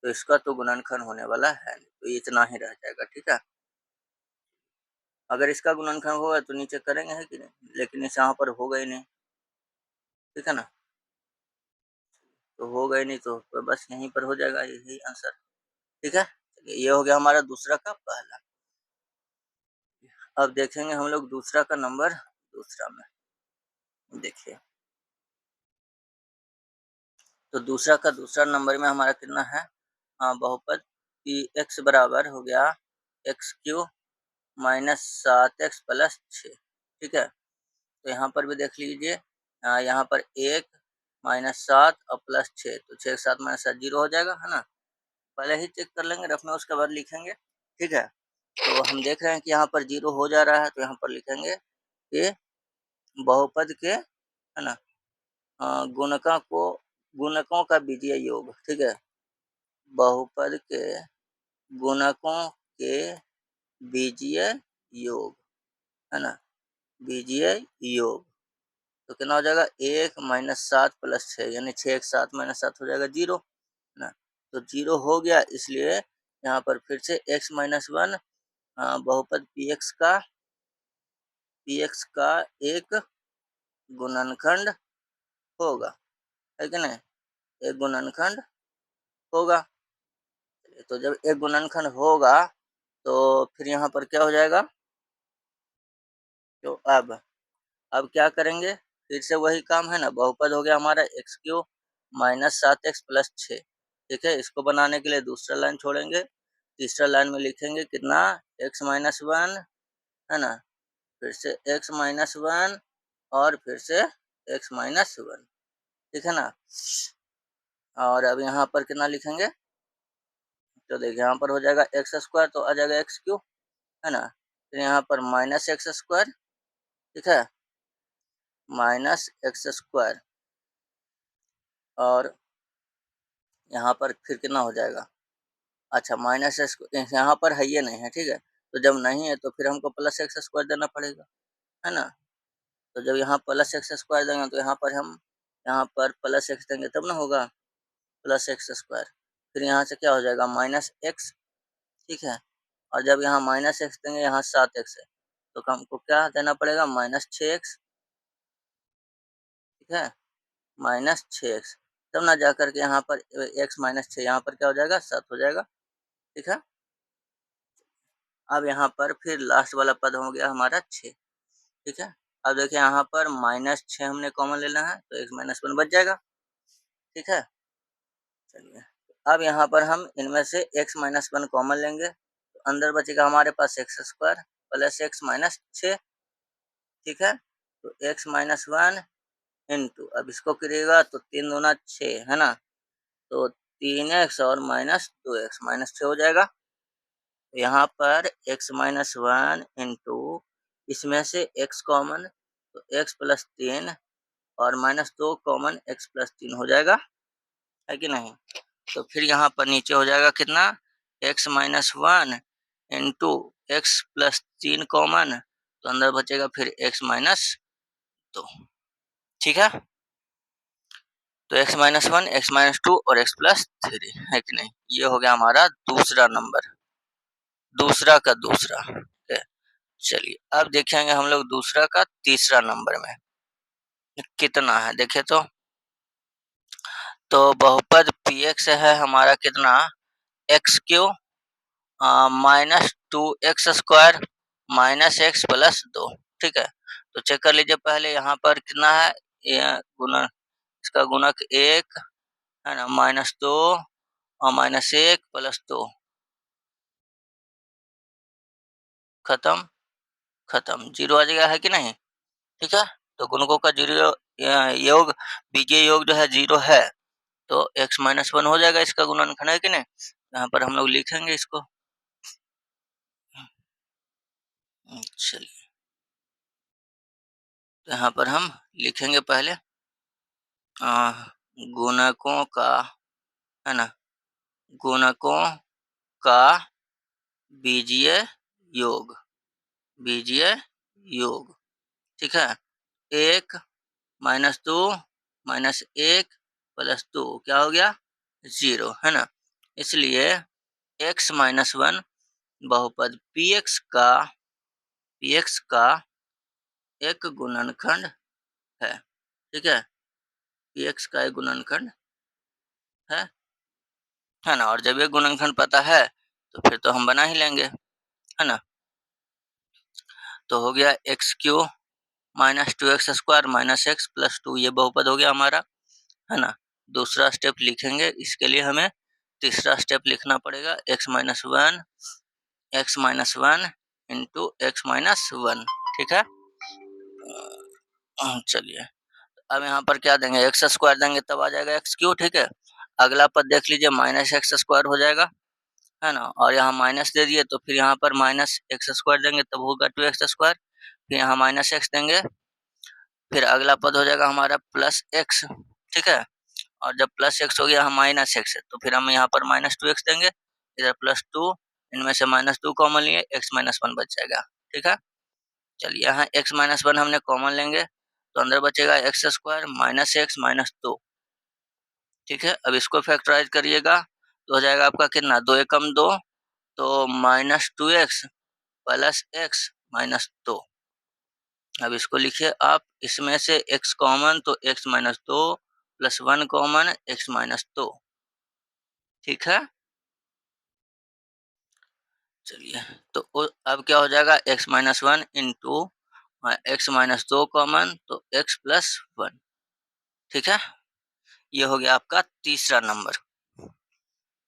तो इसका तो गुणनखंड होने वाला है नहीं, तो ये इतना ही रह जाएगा, ठीक है? अगर इसका गुणनखंड होगा तो नीचे करेंगे, है कि नहीं? लेकिन इस यहाँ पर होगा ही नहीं, ठीक है ना। तो हो गए, नहीं तो बस यहीं पर हो जाएगा, यही आंसर। ठीक है, चलिए ये हो गया हमारा दूसरा का पहला। अब देखेंगे हम लोग दूसरा का नंबर, दूसरा में देखिए। तो दूसरा का दूसरा नंबर में हमारा कितना है, बहुपद पी एक्स बराबर हो गया x Q minus 7x plus 6। ठीक है, तो यहाँ पर भी देख लीजिए, यहाँ पर 1 - 7 और प्लस 6, तो 6 7 -7 0 हो जाएगा, है ना। पहले ही चेक कर लेंगे रफ में, उसके बाद लिखेंगे। ठीक है, तो हम देख रहे हैं कि यहाँ पर 0 हो जा रहा है, तो यहाँ पर लिखेंगे कि बहुपद के, है ना, गुणकों का बीजीय योग। ठीक है, बहुपद के गुणकों के बीजीय योग, है ना, बीजीय योग। तो कितना हो जाएगा, 1 - 7 प्लस 6, यानी 6 7 -7 हो जाएगा 0, है ना। तो 0 हो गया, इसलिए यहाँ पर फिर से x-1 बहुपद पी एक्स का एक गुणनखंड होगा, है कि नहीं, एक गुणनखंड होगा। तो जब एक गुणनखंड होगा तो फिर यहाँ पर क्या हो जाएगा, तो अब क्या करेंगे, फिर से वही काम है ना, बहुपद हो गया हमारा x Q minus 7x plus 6। ठीक है, इसको बनाने के लिए दूसरा लाइन छोड़ेंगे, तीसरा लाइन में लिखेंगे कितना, x-1, है ना, फिर से x-1 और फिर से x-1। ठीक है ना। और अब यहाँ पर कितना लिखेंगे, तो देखिए यहाँ पर हो जाएगा एक्स स्क्वायर, तो आ जाएगा एक्स क्यू, है ना, फिर यहाँ पर माइनस एक्स स्क्वायर। ठीक है, माइनस एक्स स्क्वायर, और यहाँ पर फिर कितना हो जाएगा, अच्छा माइनस एक्स यहाँ पर है, ये नहीं है। ठीक है, तो जब नहीं है तो फिर हमको प्लस एक्स स्क्वायर देना पड़ेगा, है ना। तो जब यहाँ प्लस एक्स स्क्वायर देंगे तो यहाँ पर प्लस एक्स देंगे तब ना होगा प्लस एक्स स्क्वायर, फिर यहाँ से क्या हो जाएगा माइनस एक्स। ठीक है, और जब यहाँ माइनस एक्स देंगे, यहाँ 7x है, तो हमको क्या देना पड़ेगा, -6x। ठीक है, -6x, तब ना जा करके यहाँ पर x-6, यहाँ पर क्या हो जाएगा 7 हो जाएगा। ठीक है, अब यहाँ पर फिर लास्ट वाला पद हो गया हमारा 6। ठीक है, अब देखिए यहाँ पर -6 हमने कॉमन लेना है, तो x-1 बच जाएगा। ठीक है, चलिए अब यहाँ पर हम इनमें से x-1 कॉमन लेंगे, तो अंदर बचेगा हमारे पास एक्स स्क्वायर प्लस x-6। ठीक है, तो x-1 इंटू, अब इसको करिएगा तो 3 दूना 6, है ना, तो 3x और -2x, -6 हो जाएगा। तो यहाँ पर x-1 इंटू, इसमें से x कॉमन, तो x प्लस 3 और -2 कॉमन, x प्लस 3 हो जाएगा, है कि नहीं। तो फिर यहाँ पर नीचे हो जाएगा कितना, x-1 into x plus 3 common, तो अंदर बचेगा फिर x-2। ठीक है, तो x-1, x-2 और x प्लस 3, है कि नहीं। ये हो गया हमारा दूसरा नंबर, दूसरा का दूसरा। ठीक है, चलिए अब देखेंगे हम लोग दूसरा का तीसरा नंबर में कितना है। देखिए तो बहुपद पी एक्स है हमारा कितना, x Q -2x² minus x plus 2। ठीक है, तो चेक कर लीजिए पहले यहाँ पर कितना है, ये गुना, इसका गुणक 1, है ना, -2 और -1 प्लस 2, खत्म खत्म, 0 आ जाएगा, है कि नहीं। ठीक है, तो गुणकों का 0 योग, बीजीय योग जो है 0 है, तो x-1 हो जाएगा इसका गुणनखंड, है कि नहीं। यहाँ पर हम लोग लिखेंगे इसको। चलिए, तो यहाँ पर हम लिखेंगे पहले अ, गुणकों का, है ना, गुणकों का बीजीय योग, बीजीय योग। ठीक है, 1 -2 -1 प्लस 2 क्या हो गया 0, है ना। इसलिए x-1 बहुपद पी एक्स का एक गुणनखंड है। ठीक है, px का एक गुणनखंड है ना। और जब ये गुणनखंड पता है तो फिर तो हम बना ही लेंगे, है ना। तो हो गया x Q minus 2x² minus x plus 2, ये बहुपद हो गया हमारा, है ना। दूसरा स्टेप लिखेंगे, इसके लिए हमें तीसरा स्टेप लिखना पड़ेगा, x-1 इंटू x-1, ठीक है। चलिए, अब यहाँ पर क्या देंगे, x² देंगे तब आ जाएगा एक्स क्यू, ठीक है। अगला पद देख लीजिए, माइनस x² हो जाएगा, है ना। और यहाँ माइनस दे दिए तो फिर यहाँ पर माइनस x² देंगे तब होगा 2x², फिर यहाँ माइनस x देंगे, फिर अगला पद हो जाएगा हमारा प्लस x, ठीक है। और जब प्लस x हो गया, यहाँ माइनस x है तो फिर हम यहाँ पर -2x देंगे, इधर +2, इनमें से -2 कॉमन लिए, x-1 बच जाएगा, ठीक है। चलिए, यहाँ x-1 हमने कॉमन लेंगे तो अंदर बचेगा x² माइनस x माइनस 2, ठीक है। अब इसको फैक्टराइज करिएगा तो हो जाएगा आपका कितना, 2 एकम 2, तो -2x प्लस x माइनस 2। अब इसको लिखिए आप, इसमें से x कॉमन तो x-2 प्लस 1 कॉमन x-2, ठीक है। चलिए, तो अब क्या हो जाएगा, x-1 इंटू x-2 कॉमन तो x प्लस 1, ठीक है। ये हो गया आपका तीसरा नंबर।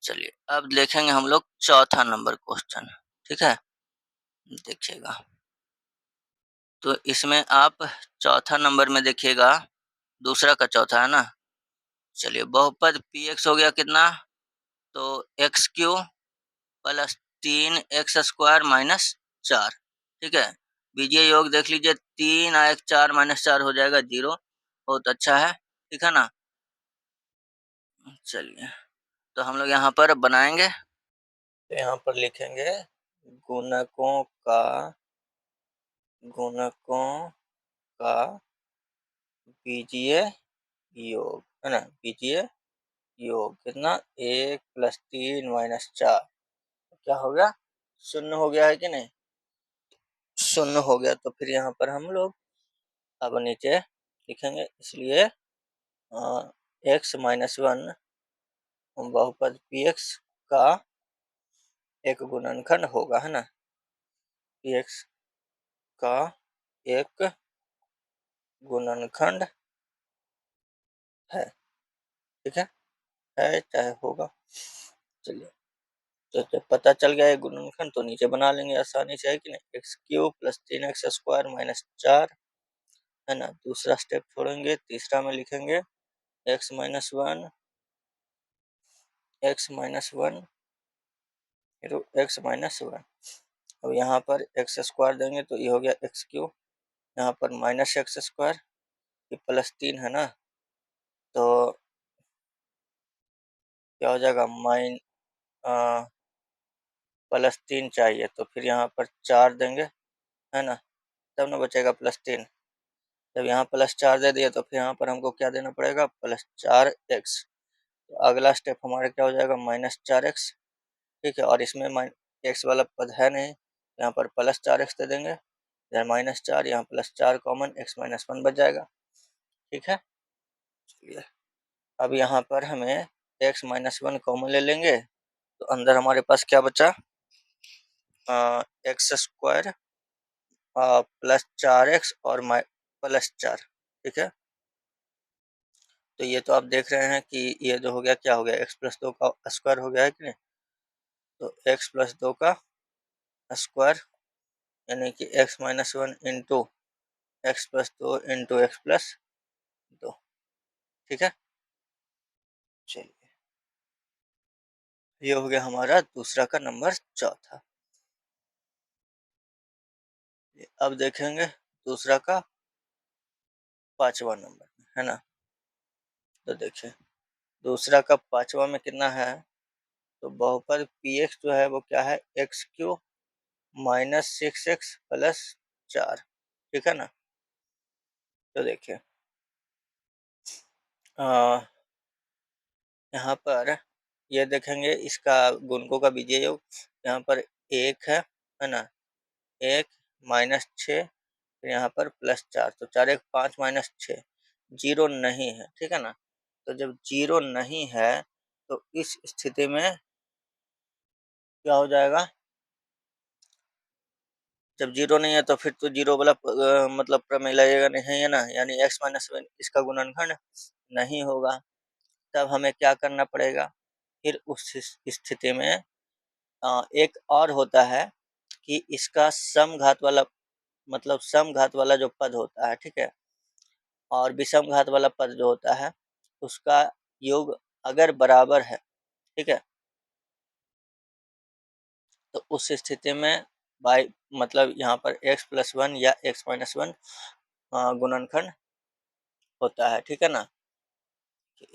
चलिए, अब देखेंगे हम लोग चौथा नंबर क्वेश्चन, ठीक है। देखिएगा, तो इसमें आप चौथा नंबर में देखिएगा, दूसरा का चौथा है ना। चलिए, बहुपद px हो गया कितना, तो x Q plus 3x² minus 4, ठीक है। बीजीय योग देख लीजिए, 3 आ 4 माइनस 4 हो जाएगा 0, बहुत अच्छा है, ठीक है ना। चलिए, तो हम लोग यहाँ पर बनाएंगे, तो यहाँ पर लिखेंगे गुणकों का गुणकों का बीजीय योग, है ना। बीजीय योग कितना, 1 प्लस 3 माइनस 4, क्या हो गया, 0 हो गया है कि नहीं, 0 हो गया। तो फिर यहाँ पर हम लोग अब नीचे लिखेंगे, इसलिए x-1 बहुपद px का एक गुणनखंड होगा, है ना। px का एक गुणनखंड है, ठीक है चाहे होगा। चलिए, तो जब पता चल गया है गुणनखंड तो नीचे बना लेंगे आसानी से, है कि नहीं। X cube plus 3x² minus 4, है ना। दूसरा स्टेप छोड़ेंगे, तीसरा में लिखेंगे x-1 x-1 x-1। अब यहाँ पर x² देंगे तो ये हो गया एक्स क्यूब, यहाँ पर माइनस x², ये प्लस 3 है ना, तो क्या हो जाएगा, प्लस 3 चाहिए तो फिर यहाँ पर 4 देंगे, है ना, तब ना बचेगा +3। जब यहाँ +4 दे दिए तो फिर यहाँ पर हमको क्या देना पड़ेगा, +4x। तो अगला स्टेप हमारा क्या हो जाएगा, -4x, ठीक है। और इसमें x वाला पद है नहीं, यहाँ पर +4x दे देंगे, इधर -4, यहाँ +4 कॉमन, x-1 बच जाएगा, ठीक है। चलिए, अब यहाँ पर हमें x-1 कॉमन ले लेंगे तो अंदर हमारे पास क्या बचा, x² प्लस 4x और +4, ठीक है। तो ये तो आप देख रहे हैं कि ये जो हो गया, क्या हो गया, x+2 का स्क्वायर हो गया है कि नहीं। तो x+2 का स्क्वायर यानी कि x-1 into x+2 into x+2, ठीक है। चलिए, ये हो गया हमारा दूसरा का नंबर चौथा। अब देखेंगे दूसरा का पांचवा नंबर, है ना। तो देखिए, दूसरा का पांचवा में कितना है, तो बहुपद px जो है वो क्या है, x Q minus 6x plus 4, ठीक है ना। तो देखिए, यहाँ पर ये देखेंगे, इसका गुणकों का बीजीय योग यहाँ पर 1 है ना, 1 -6, फिर यहाँ पर +4, तो 4 1 5 -6, जीरो नहीं है, ठीक है ना। तो जब जीरो नहीं है तो इस स्थिति में क्या हो जाएगा, जब जीरो नहीं है तो फिर तो जीरो वाला मतलब प्रमेय लगेगा नहीं, है ना, यानी x माइनस वन इसका गुणनखंड नहीं होगा। तब हमें क्या करना पड़ेगा, फिर उस स्थिति में एक और होता है कि इसका समघात वाला, मतलब समघात वाला जो पद होता है, ठीक है, और विषम घात वाला पद जो होता है उसका योग अगर बराबर है, ठीक है, तो उस स्थिति में बाई मतलब यहाँ पर x प्लस वन या x माइनस वन गुणनखंड होता है, ठीक है ना।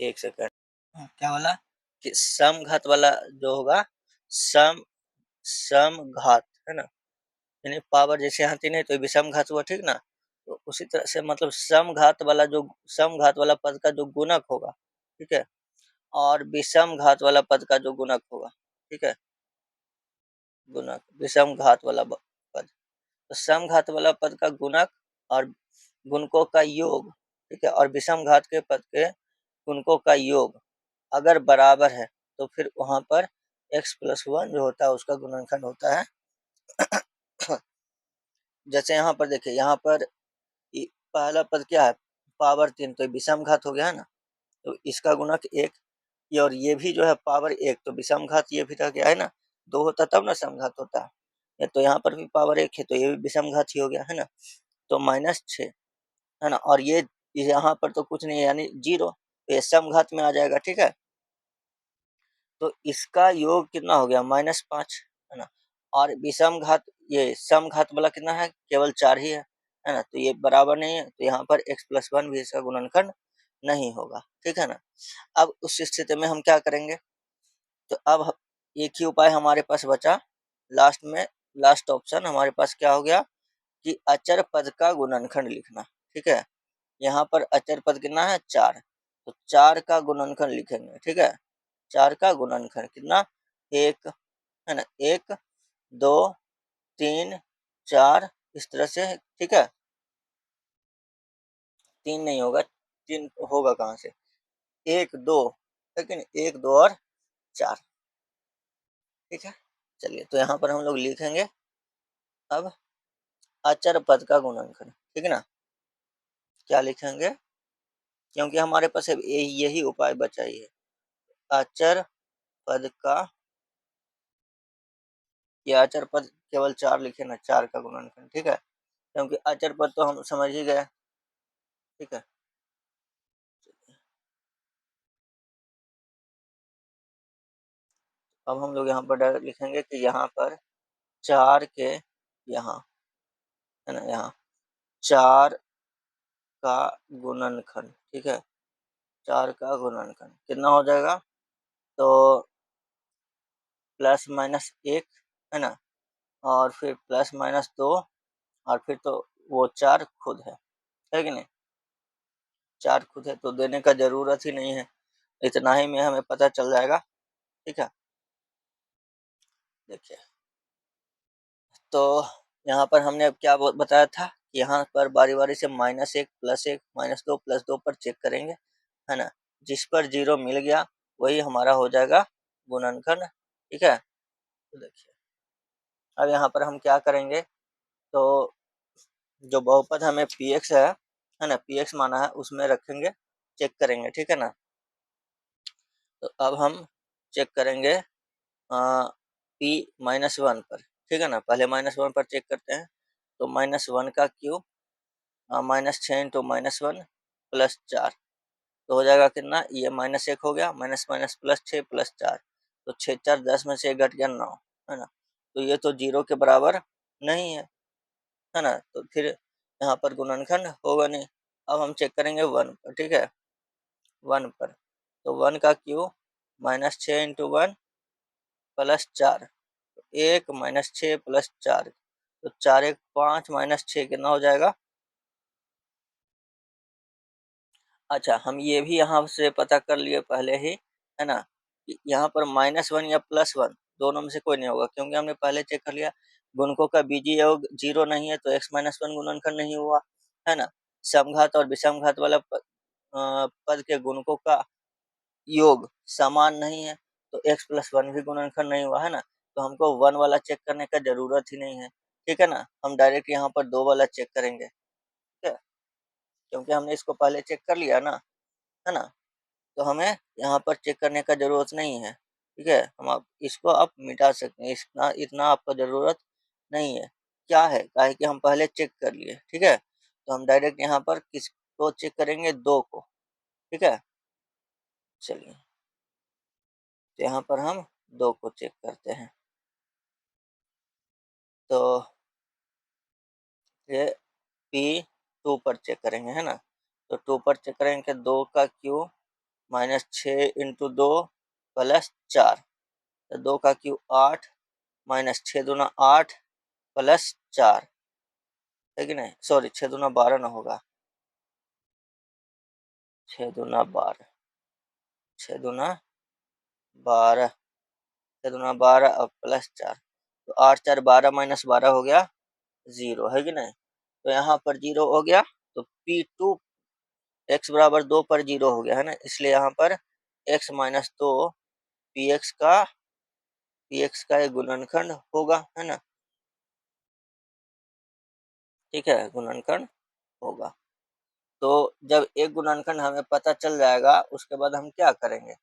एक सेकंड, क्या बोला कि समघात वाला जो होगा, सम समघात, है ना, यानी पावर जैसे यहाँ थी नहीं तो विषम घात हुआ, ठीक ना। तो उसी तरह से मतलब समघात वाला जो समघात वाला पद का जो गुणक होगा, ठीक है, और विषम घात वाला पद का जो गुणक होगा, ठीक है, गुणक विषम घात वाला पद, तो समघात वाला पद का गुणक और गुणकों का योग, ठीक है, और विषम घात के पद के गुणकों का योग अगर बराबर है तो फिर वहां पर x प्लस वन जो होता है उसका गुणनखंड होता है। जैसे यहाँ पर देखिए, यहाँ पर पहला पद क्या है, पावर तीन, तो विषम घात हो गया है ना, तो इसका गुणक एक, ये और ये भी जो है पावर एक, तो विषम घात ये भी रह गया है ना, दो होता तब ना समघात होता है, तो यहाँ पर भी पावर एक है तो ये भी विषम घात ही हो गया है ना, तो माइनस छः, है ना, और ये यहाँ पर तो कुछ नहीं है यानी जीरो, तो ये समघात में आ जाएगा, ठीक है, तो इसका योग कितना हो गया, माइनस पाँच, है ना, और विषम घात ये समघात वाला कितना है, केवल चार ही है ना, तो ये बराबर नहीं है, तो यहाँ पर x प्लस वन भी इसका गुणनखंड नहीं होगा, ठीक है ना। अब उस स्थिति में हम क्या करेंगे, तो अब एक ही उपाय हमारे पास बचा लास्ट में, लास्ट ऑप्शन हमारे पास क्या हो गया कि अचर पद का गुणनखंड लिखना, ठीक है, यहाँ पर अचर पद कितना है, चार, तो चार का गुणनखंड लिखेंगे, ठीक है, चार का गुणनखंड कितना, एक, है ना, एक, दो, तीन, चार, इस तरह से, ठीक है, तीन नहीं होगा, तीन होगा कहाँ से, एक दो, लेकिन एक दो और चार, ठीक है। चलिए तो यहाँ पर हम लोग लिखेंगे अब अचर पद का गुणनखंड, ठीक है ना, क्या लिखेंगे, क्योंकि हमारे पास अब यही उपाय बचा ही है, अचर पद का, या अचर पद केवल चार लिखे ना, चार का गुणनखंड, ठीक है, क्योंकि अचर पद तो हम समझ ही गए, ठीक है। अब हम लोग यहाँ पर डायरेक्ट लिखेंगे कि यहाँ पर चार के यहाँ, है ना, यहाँ चार का गुणनखंड, ठीक है, चार का गुणनखंड कितना हो जाएगा, तो प्लस माइनस एक, है ना, और फिर प्लस माइनस दो, और फिर तो वो चार खुद है कि नहीं, चार खुद है तो देने का जरूरत ही नहीं है, इतना ही में हमें पता चल जाएगा, ठीक है। देखिए तो यहाँ पर हमने अब क्या बताया था, यहाँ पर बारी बारी से माइनस एक प्लस दो पर चेक करेंगे, है ना, जिस पर जीरो मिल गया वही हमारा हो जाएगा गुणनखंड, ठीक है। तो देखिए अब यहाँ पर हम क्या करेंगे, तो जो बहुपद हमें पी एक्स है ना, पी एक्स माना है उसमें रखेंगे, चेक करेंगे, ठीक है ना। तो अब हम चेक करेंगे पी माइनस वन पर, ठीक है ना, पहले माइनस वन पर चेक करते हैं, तो माइनस वन का क्यूब, माइनस छः इंटू माइनस वन प्लस चार, तो हो जाएगा कितना, ये माइनस एक हो गया, माइनस माइनस प्लस छः प्लस चार, तो छः चार दस में से एक घट गया नौ, है ना, तो ये तो जीरो के बराबर नहीं है ना, तो फिर यहाँ पर गुणनखंड होगा नहीं। अब हम चेक करेंगे वन पर, ठीक है, वन पर, तो वन का क्यूब माइनस छः इंटू वन प्लस चार, एक माइनस छः प्लस चार, तो चार एक पाँच माइनस छः कितना हो जाएगा, अच्छा हम ये भी यहाँ से पता कर लिए पहले ही, है ना, कि यहाँ पर माइनस वन या प्लस वन दोनों में से कोई नहीं होगा, क्योंकि हमने पहले चेक कर लिया गुणकों का बीजीय योग जीरो नहीं है तो x माइनस वन गुणनखंड नहीं हुआ, है ना, समघात और विषमघात वाला पद के गुणकों का योग समान नहीं है, तो x प्लस वन भी गुणनखंड नहीं हुआ है ना, तो हमको वन वाला चेक करने का जरूरत ही नहीं है, ठीक है ना। हम डायरेक्ट यहाँ पर दो वाला चेक करेंगे, ठीक है, क्योंकि हमने इसको पहले चेक कर लिया ना, है ना, तो हमें यहाँ पर चेक करने का जरूरत नहीं है, ठीक है। हम आप इसको आप मिटा सकते हैं, इतना इतना आपका जरूरत नहीं है। क्या है, काहे कि हम पहले चेक कर लिए, ठीक है, तो हम डायरेक्ट यहाँ पर किसको चेक करेंगे, दो को, ठीक है। चलिए, तो यहाँ पर हम दो को चेक करते हैं, तो ये P2 पर चेक करेंगे, है ना, तो 2 पर चेक करेंगे, दो का क्यू माइनस 6 × 2 प्लस 4, तो दो का क्यू 8 माइनस 6 × 2 = 8 प्लस 4, है कि नहीं, सॉरी 6 × 2 = 12 ना होगा, 6 × 2 = 12, 6 × 2 = 12, 6 × 2 = 12 और प्लस 4, तो 8 4 12 माइनस 12 हो गया 0, है कि नहीं, तो यहाँ पर 0 हो गया, तो P2 x बराबर 2 पर 0 हो गया, है ना, इसलिए यहाँ पर x माइनस 2 px का एक गुणनखंड होगा, है ना, ठीक है, गुणनखंड होगा। तो जब एक गुणनखंड हमें पता चल जाएगा, उसके बाद हम क्या करेंगे,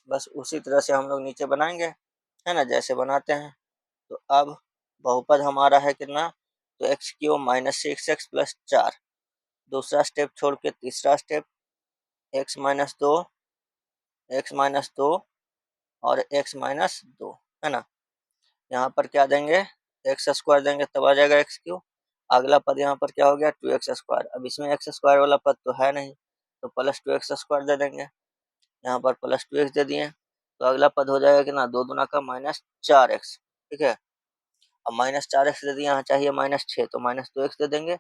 बस उसी तरह से हम लोग नीचे बनाएंगे, है ना, जैसे बनाते हैं। तो अब बहुपद हमारा है कितना, तो x cube minus 6x plus 4, दूसरा स्टेप छोड़ के तीसरा स्टेप, x-2 और x-2, है ना, यहाँ पर क्या देंगे, x² देंगे तब आ जाएगा एक्स क्यूब, अगला पद यहाँ पर क्या हो गया 2x², अब इसमें x² वाला पद तो है नहीं, तो प्लस 2x² दे देंगे, यहाँ पर प्लस 2x दे दिए, तो अगला पद हो जाएगा कि ना, 2 दूना का -4x, ठीक है, अब -4x दे दिए, यहाँ चाहिए -6, तो -2x दे देंगे,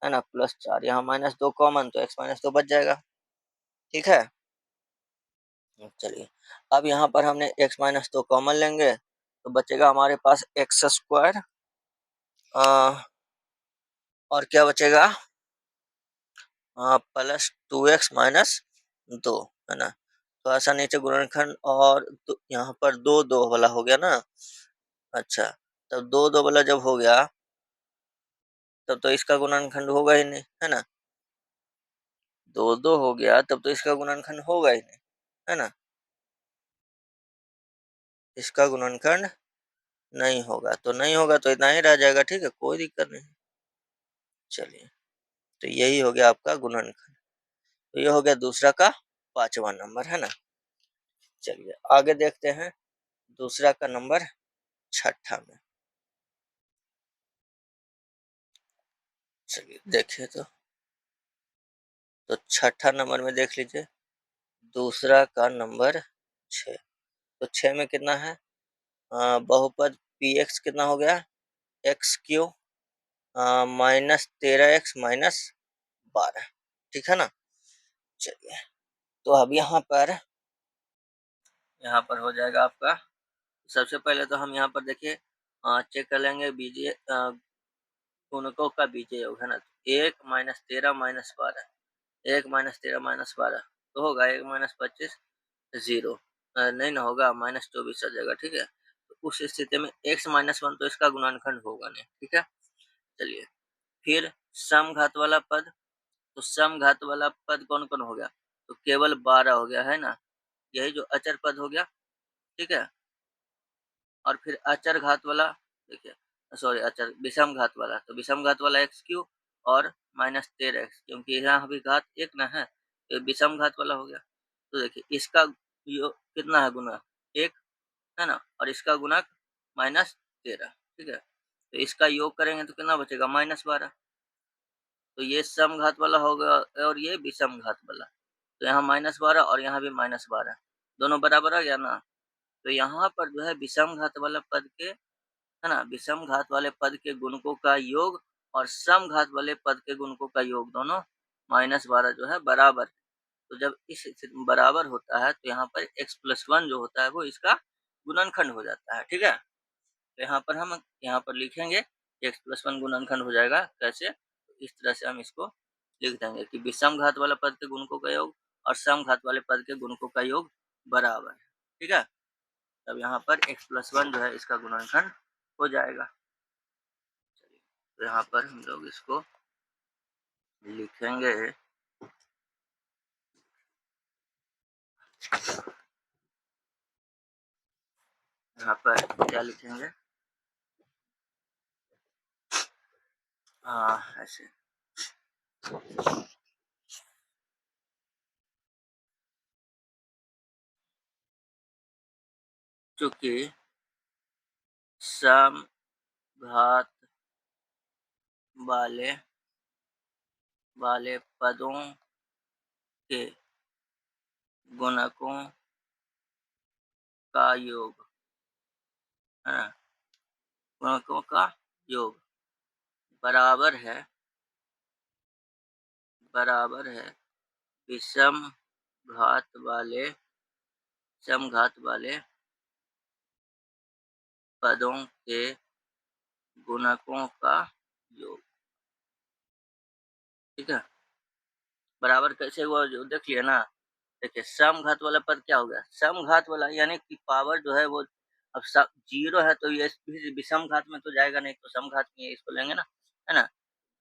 है ना, प्लस 4, यहाँ -2 कॉमन, तो x-2 बच जाएगा, ठीक है। चलिए, अब यहाँ पर हमने x-2 कॉमन लेंगे, तो बचेगा हमारे पास x², और क्या बचेगा, प्लस 2x माइनस 2, है ना, तो ऐसा नीचे गुणनखंड, और तो यहाँ पर दो दो वाला हो गया ना, अच्छा, तब दो दो वाला जब हो गया, तब तो इसका गुणनखंड होगा ही नहीं, है ना, दो दो हो गया तब तो इसका गुणनखंड होगा ही नहीं, है ना, इसका गुणनखंड नहीं होगा, तो नहीं होगा तो इतना ही रह जाएगा, ठीक है, कोई दिक्कत नहीं। चलिए, तो यही हो गया आपका गुणनखंड, तो ये हो गया दूसरा का 5वां नंबर, है ना। चलिए आगे देखते हैं दूसरा का नंबर 6ठा में। चलिए देखिए, तो 6ठा नंबर में देख लीजिए, दूसरा का नंबर 6, तो 6 में कितना है, बहुपद px कितना हो गया, x³ -13x -12, ठीक है ना। चलिए, तो अब यहाँ पर हो जाएगा आपका, सबसे पहले तो हम यहाँ पर देखिए चेक कर लेंगे बीजीय गुणकों का बीजीय योग, है ना, 1 -13 -12, 1 -13 -12 तो होगा 1 -25 0, नहीं ना होगा, -24 आ जाएगा, ठीक है, तो उस स्थिति में x-1 तो इसका गुणनखंड होगा नहीं, ठीक है। चलिए, फिर समघात वाला पद, तो समघात वाला पद कौन कौन हो गया, तो केवल 12 हो गया, है ना, यही जो अचर पद हो गया, ठीक है, और फिर अचर घात वाला, देखिए, सॉरी अचर विषम घात वाला, तो विषम घात वाला x³ और -13x, क्योंकि यहाँ भी घात एक ना है, तो विषम घात वाला हो गया, तो देखिए इसका कितना है गुना, एक, है ना, और इसका गुणक -13, ठीक है, तो इसका योग करेंगे तो कितना बचेगा, -12, तो ये समघात वाला होगा और ये विषम घात वाला, तो यहाँ -12 और यहाँ भी -12, दोनों बराबर आ गया ना, तो यहाँ पर जो है विषम घात वाला पद के, है ना, विषम घात वाले पद के गुणकों का योग और सम घात वाले पद के गुणकों का योग दोनों -12 जो है बराबर, तो जब इस स्थिति में बराबर होता है तो यहाँ पर x+1 जो होता है वो इसका गुणनखंड हो जाता है, ठीक है, तो यहाँ पर हम यहाँ पर लिखेंगे x+1 गुणनखंड हो जाएगा, कैसे, तो इस तरह से हम इसको लिख देंगे कि विषम घात वाला पद के गुणकों का योग और सम घात वाले पद के गुणकों का योग बराबर है। ठीक है? तब यहाँ पर x+1 जो है इसका गुणनखंड हो जाएगा। चलिए, तो यहाँ पर हम लोग इसको लिखेंगे। यहाँ पर क्या लिखेंगे? ऐसे चूंकि सम घात वाले पदों के गुणकों का योग है ना, गुणकों का योग बराबर है विषम घात वाले समघात वाले पदों के गुणकों का योग। ठीक है? बराबर कैसे हुआ जो देख लिया ना। देखिए समघात वाला पद क्या हो गया? समघात वाला यानी कि पावर जो है वो अब जीरो है तो ये विषम घात में तो जाएगा नहीं, तो समघात में इसको लेंगे ना, है ना।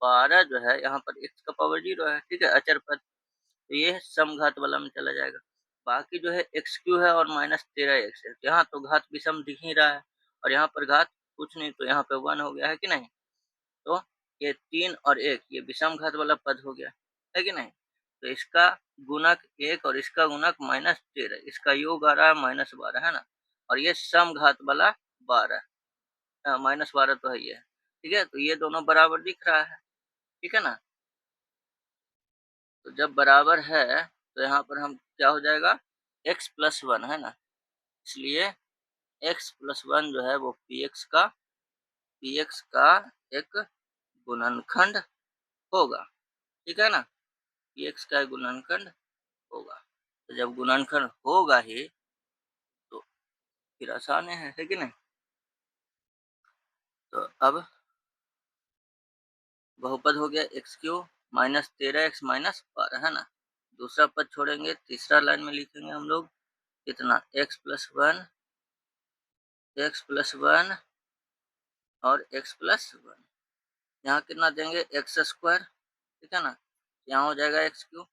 12 जो है यहाँ पर x का पावर जीरो है, ठीक है, अचर पद, तो ये समघात वाला में चला जाएगा। बाकी जो है एक्स क्यू है और -13x है, यहाँ तो घात विषम दिख ही रहा है और यहाँ पर घात कुछ नहीं, तो यहाँ पे 1 हो गया है कि नहीं। तो ये 3 और 1 ये विषम घात वाला पद हो गया है कि नहीं। तो इसका गुणक 1 और इसका गुणक -13, इसका योग आ रहा है -12, है ना। और ये समघात वाला 12, -12 तो है ये, ठीक है। तो ये दोनों बराबर दिख रहा है, ठीक है ना। तो जब बराबर है तो यहाँ पर हम क्या हो जाएगा, x+1 है ना, इसलिए x+1 जो है वो px का एक गुणनखंड होगा, ठीक है ना। px का एक गुणनखंड होगा। तो जब गुणनखंड होगा ही तो फिर आसान है कि नहीं। तो अब बहुपद हो गया x³ -13x-12, है ना। दूसरा पद छोड़ेंगे, तीसरा लाइन में लिखेंगे हम लोग कितना, x+1 और x+1, यहाँ कितना देंगे x², ठीक है ना। यहाँ हो जाएगा x³,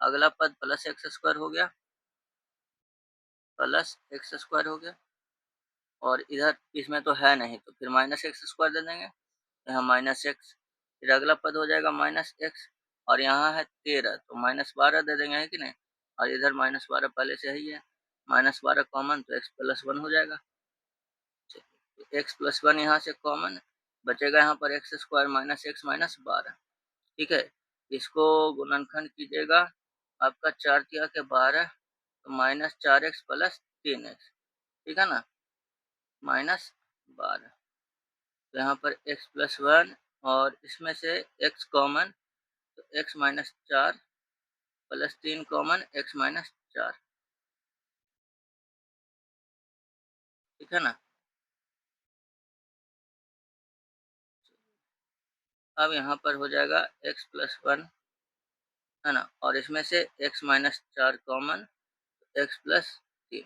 अगला पद +x² हो गया, +x² हो गया, और इधर इसमें तो है नहीं तो फिर -x² दे देंगे, यहाँ -x, फिर अगला पद हो जाएगा -x, और यहाँ है 13 तो -12 दे देंगे, है कि नहीं। और इधर -12 पहले से ही है, -12 कॉमन तो x+1 हो जाएगा। x+1 यहाँ से कॉमन बचेगा, यहाँ पर x² -x-12, ठीक है। इसको गुणनखंड कीजिएगा, आपका 4 तिया के 12, तो -4x + 3x, ठीक है ना, -12। तो यहाँ पर x+1 और इसमें से x कॉमन, तो x-4 + 3 कॉमन, x-4, ठीक है ना। अब यहाँ पर हो जाएगा x+1, है ना, और इसमें से x-4 कॉमन, x+3,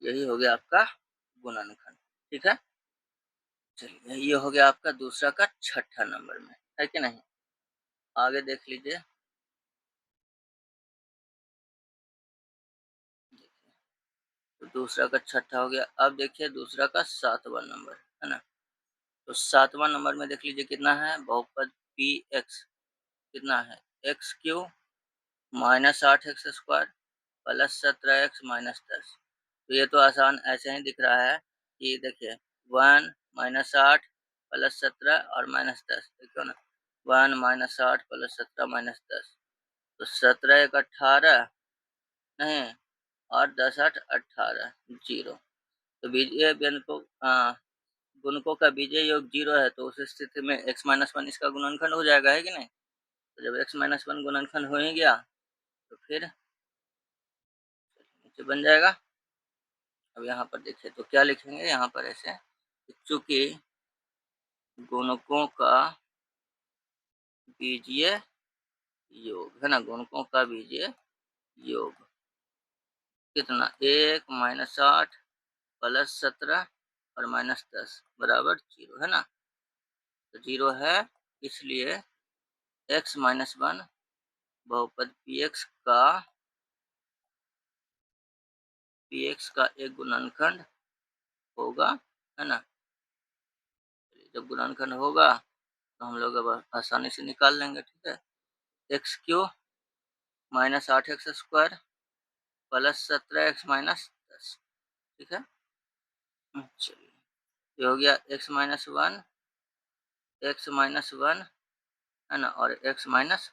यही हो गया आपका गुणनखंड, ठीक है। चलिए ये हो गया आपका दूसरा का छठा नंबर में, है कि नहीं। आगे देख लीजिए, तो दूसरा का छठा हो गया। अब देखिए दूसरा का 7वां नंबर, है ना। तो 7वां नंबर में देख लीजिए कितना है, बहुपद पी एक्स कितना है, x³ -8x² +17x-10। तो ये तो आसान ऐसे ही दिख रहा है कि देखिए 1 -8 +17 और -10, देखो ना, 1 -8 +17 -10, तो 17 एक 18, नहीं, और 10 8 18, जीरो। तो बीजीय व्यंजकों गुणकों का बीजीय योग 0 है, तो उस स्थिति में x-1 इसका गुणनखंड हो जाएगा, है कि नहीं। तो जब x-1 गुणनखंड हो ही गया तो फिर नीचे बन जाएगा। अब यहाँ पर देखिए तो क्या लिखेंगे, यहाँ पर ऐसे, चूंकि गुणकों का बीजीय योग, है ना, गुणकों का बीजीय योग कितना, 1 - 8 + 17 और -10 बराबर 0, है ना। तो 0 है, इसलिए x-1 बहुपद px का एक गुणनखंड होगा, है ना। जब गुणनखंड होगा तो हम लोग अब आसानी से निकाल लेंगे, ठीक है। x³ -8x² + 17x-10, ठीक है। चलिए, ये हो गया x-1 है ना, और x-1।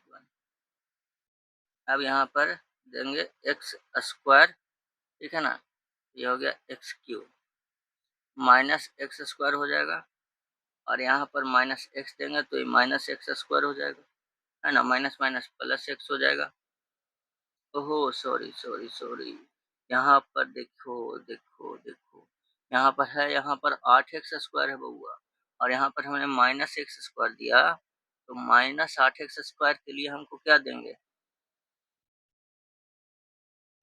अब यहाँ पर देंगे x², ठीक है ना। ये हो गया x³ -x² हो जाएगा, और यहाँ पर -x देंगे तो ये -x² हो जाएगा, है ना। माइनस माइनस प्लस x हो जाएगा। ओहो, सॉरी सॉरी सॉरी, यहाँ पर देखो देखो देखो, यहाँ पर है, यहाँ पर 8x² है बउआ, और यहाँ पर हमने -x² दिया, तो -8x² के लिए हमको क्या देंगे,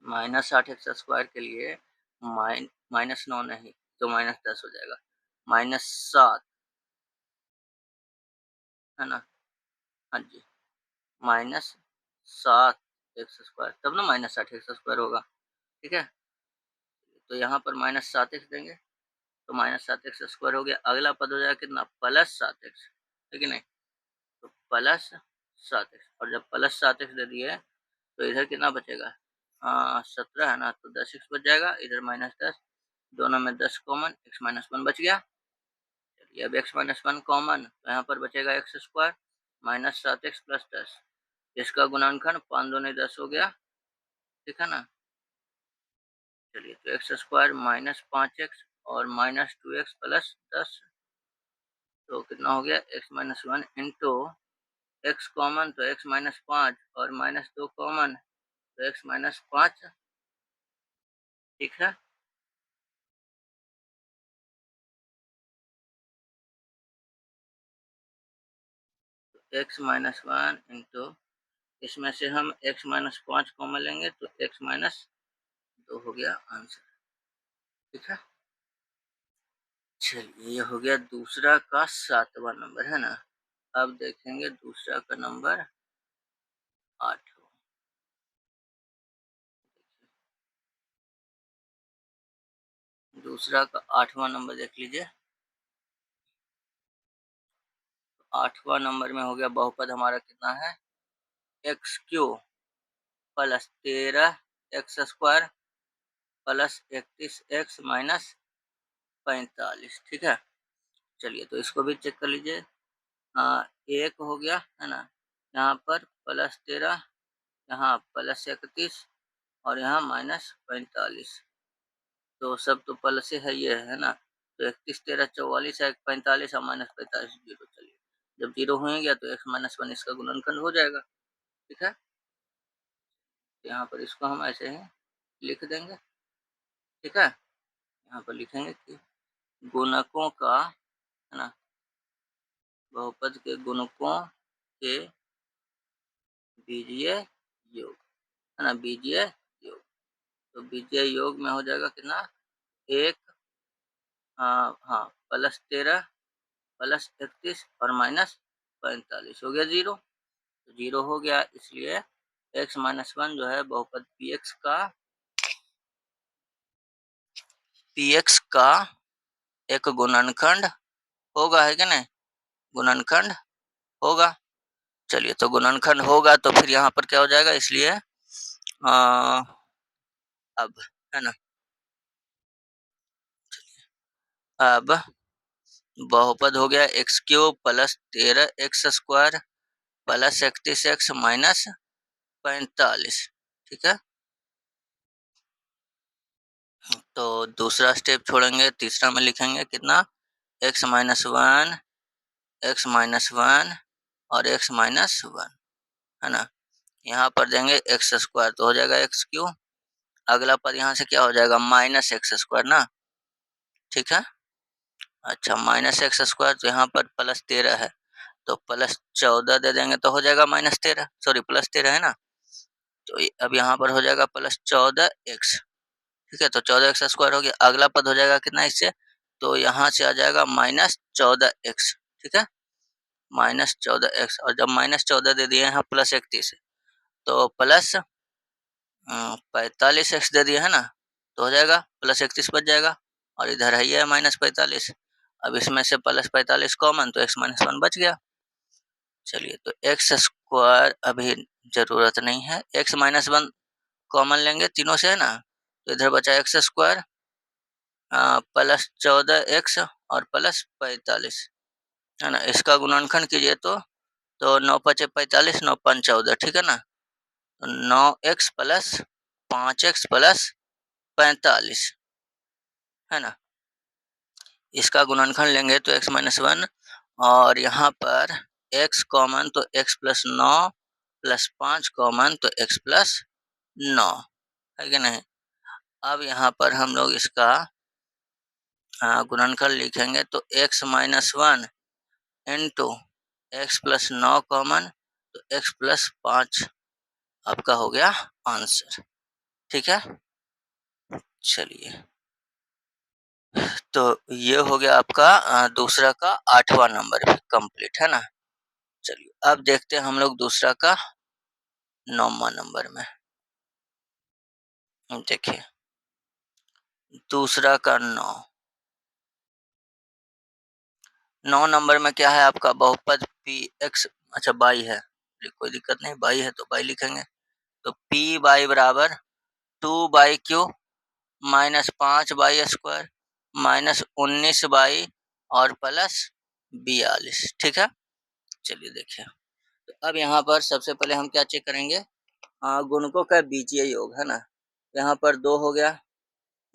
-8x² के लिए -9 नहीं तो -10 हो जाएगा, -7, है ना। हाँ जी, -7x², तब ना -8x² होगा, ठीक है। तो यहाँ पर -7x देंगे, तो -7x² हो गया। अगला पद हो जाएगा कितना, +7x, ठीक है नहीं, तो +7x, और जब +7x दे दिए तो इधर कितना बचेगा, 17 है ना, तो 10x बच जाएगा, इधर -10, दोनों में 10 कॉमन, x-1 बच गया। चलिए, अब x-1 कॉमन, तो यहाँ पर बचेगा x² -7x + 10, इसका गुणनखंड 5 दूनी 10 हो गया, ठीक है ना। चलिए, तो x² -5x और -2x + 10, तो कितना हो गया, x-1 इंटू x कॉमन, तो x-5 और -2 कॉमन, तो x-5, ठीक है। x-1 इंटू, इसमें से हम x-5 कॉमन लेंगे तो x-2 हो गया आंसर, ठीक है। चलिए, ये हो गया दूसरा का 7वां नंबर, है ना। अब देखेंगे दूसरा का नंबर 8। दूसरा का 8वां नंबर देख लीजिए। 8वां नंबर में हो गया, बहुपद हमारा कितना है, x³ + 13x² + 31x - 45, ठीक है। चलिए, तो इसको भी चेक कर लीजिए। एक हो गया, है ना, यहाँ पर +13, यहाँ +31 और यहाँ -45, तो सब तो प्लस है, ये है ना। तो 31 13 44 है, 45 और -45 0। चलिए, जब 0 हो गया तो x-1 इसका गुणनखंड हो जाएगा, ठीक है। यहाँ पर इसको हम ऐसे ही लिख देंगे, ठीक है। यहाँ पर लिखेंगे कि गुणकों का, है ना, बहुपद के गुणकों के बीजीय योग, है ना, बीजीय योग। तो बीजीय योग में हो जाएगा कितना, 1, हाँ, +13 +31 और -45 हो गया 0, तो 0 हो गया, इसलिए x-1 जो है बहुपद px का एक गुणनखंड होगा, है कि नहीं, गुणनखंड होगा। चलिए, तो गुणनखंड होगा तो फिर यहाँ पर क्या हो जाएगा, इसलिए अब, है ना, अब बहुपद हो गया x³ + 13x² + 31x - 45, ठीक है। तो दूसरा स्टेप छोड़ेंगे, तीसरा में लिखेंगे कितना, x-1 x-1 और x-1, है ना। यहाँ पर देंगे x² तो हो जाएगा x³, अगला पद यहाँ से क्या हो जाएगा, -x² ना, ठीक है। अच्छा, -x² तो यहाँ पर +13 है, तो +14 दे देंगे तो हो जाएगा -13, सॉरी +13 है ना। तो अब यहाँ पर हो जाएगा +14x, ठीक है। तो 14x² हो गया। अगला पद हो जाएगा कितना इससे, तो यहाँ से आ जाएगा -14x, ठीक है, -14x। और जब -14 दे दिए यहाँ +31, तो प्लस 45x दे दिए है ना, तो हो जाएगा +31 बच जाएगा। और इधर है ये -45। अब इसमें से +45 कॉमन, तो x-1 बच गया। चलिए, तो x² अभी जरूरत नहीं है, x-1 कॉमन लेंगे तीनों से है ना, तो इधर बचा x² +14x और +45 है ना। इसका गुणनखंड कीजिए तो 9 पचे 45, 9 पंच 14, ठीक है ना। तो 9x प्लस 5x प्लस 45 है ना। इसका गुणनखंड लेंगे तो x-1 और यहाँ पर x कॉमन, तो x+9 +5 कॉमन, तो x+9 है कि नहीं। अब यहाँ पर हम लोग इसका गुणनखंड लिखेंगे तो x-1 इंटू x+9 कॉमन, तो x+5 आपका हो गया आंसर, ठीक है। चलिए, तो ये हो गया आपका दूसरा का 8वां नंबर भी कंप्लीट है ना। चलिए, अब देखते हैं हम लोग दूसरा का 9वां नंबर में। देखिए, दूसरा का 9 नंबर में क्या है आपका बहुपद px, अच्छा बाई है, कोई दिक्कत नहीं, बाई है तो बाई लिखेंगे। तो p बाई बराबर 2/q -5/² -19 और +42, ठीक है। चलिए देखिए, तो अब यहाँ पर सबसे पहले हम क्या चेक करेंगे, गुणकों का बीजीय योग है ना। यहाँ पर 2 हो गया,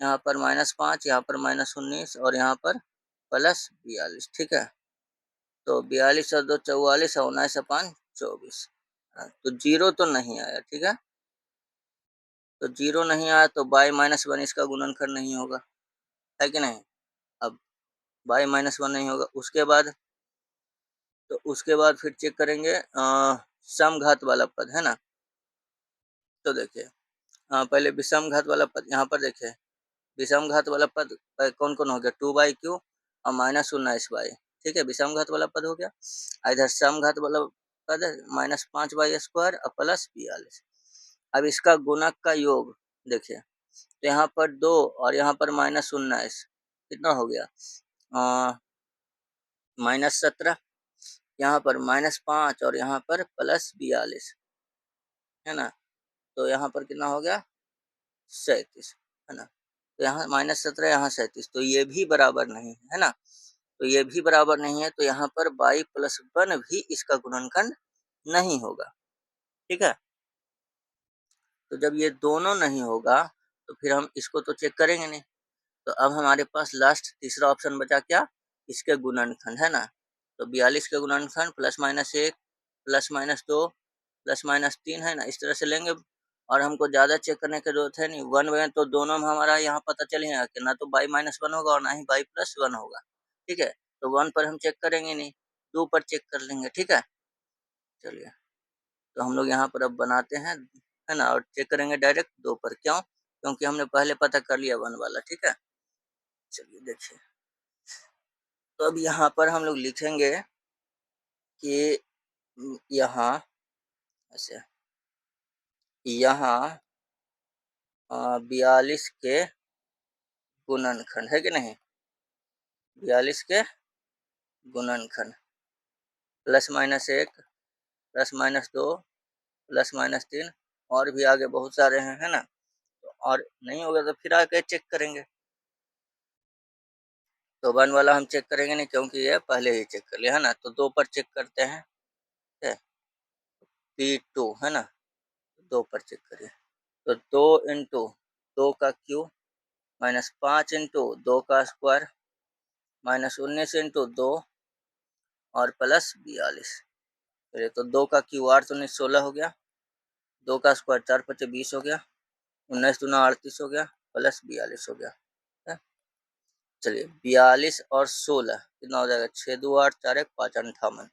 यहाँ पर -5, यहाँ पर -19 और यहाँ पर +42, ठीक है। तो 42 और 2 44 और 19 अपान 24, तो 0 तो नहीं आया, ठीक है। तो 0 नहीं आया तो y-1 इसका गुणनखंड नहीं होगा, है कि नहीं। अब y-1 नहीं होगा, उसके बाद फिर चेक करेंगे समघात वाला पद है ना। तो देखिए, पहले विषम घात वाला पद, यहाँ पर देखिए विषम घात वाला पद कौन कौन हो गया, 2/q और -19/, ठीक है, विषम घात वाला पद हो गया। इधर समघात वाला पद -5/² और +42। अब इसका गुणक का योग देखिए, तो यहाँ पर 2 और यहाँ पर -19, कितना हो गया -17, यहाँ पर -5 और यहाँ पर +42 है ना। तो यहाँ पर कितना हो गया 37 है ना। तो यहाँ -17, यहाँ 37, तो ये भी बराबर नहीं है ना। तो ये भी बराबर नहीं है, तो यहाँ पर y+1 भी इसका गुणनखंड नहीं होगा, ठीक है। तो जब ये दोनों नहीं होगा तो फिर हम इसको तो चेक करेंगे नहीं। तो अब हमारे पास लास्ट तीसरा ऑप्शन बचा क्या, इसके गुणनखंड है ना। तो 42 के गुणनखंड +-1 +-2 +-3 है ना, इस तरह से लेंगे। और हमको ज़्यादा चेक करने की जरूरत है नहीं, 1 में तो दोनों में हमारा यहाँ पता चल जाएगा कि ना तो y-1 होगा और ना ही y+1 होगा, ठीक है। तो 1 पर हम चेक करेंगे नहीं, 2 पर चेक कर लेंगे, ठीक है। चलिए, तो हम लोग यहाँ पर अब बनाते हैं है ना, और चेक करेंगे डायरेक्ट 2 पर, क्यों, क्योंकि हमने पहले पता कर लिया 1 वाला, ठीक है। चलिए देखिए, तो अब यहाँ पर हम लोग लिखेंगे कि यहाँ ऐसे, यहाँ 42 के गुणनखंड है कि नहीं, 42 के गुणनखंड +-1 +-2 +-3 और भी आगे बहुत सारे हैं है ना। तो और नहीं होगा तो फिर आके चेक करेंगे। तो 1 वाला हम चेक करेंगे नहीं, क्योंकि ये पहले ही चेक कर लिया है ना। तो 2 पर चेक करते हैं, ठीक है, P2 है ना, 2 पर चेक करिए। तो 2 इंटू 2 का क्यूब -5 इंटू 2 का स्क्वायर -19 इंटू 2 और +42। चलिए, तो 2 का क्यूब 8 19 16 हो गया, 2 का स्क्वायर 4 5 20 हो गया, 19 दूना 38 हो गया, +42 हो गया है। चलिए, 42 और 16 कितना हो जाएगा, 6 2 8 4 1 5 58।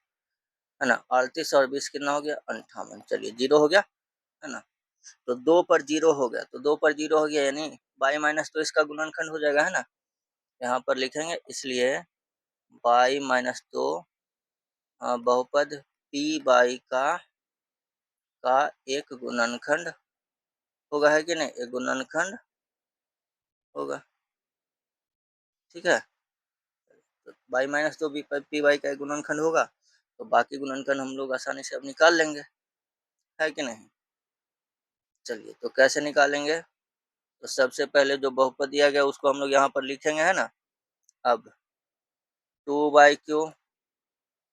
है ना। 38 और 20 कितना हो गया 58। चलिए 0 हो गया, है ना। तो 2 पर 0 हो गया, तो 2 पर 0 हो गया यानी बाई माइनस तो इसका गुणनखंड हो जाएगा, है ना। यहाँ पर लिखेंगे, इसलिए बाई माइनस तो बहुपद पी बाई का एक गुणनखंड होगा, है कि नहीं, एक गुणनखंड होगा, ठीक है। तो बाई माइनस तो पी बाई का एक गुणनखंड होगा, तो बाकी गुणनखंड हम लोग आसानी से अब निकाल लेंगे, है कि नहीं। चलिए तो कैसे निकालेंगे, तो सबसे पहले जो बहुपद दिया गया उसको हम लोग यहाँ पर लिखेंगे, है ना। अब 2/क्यू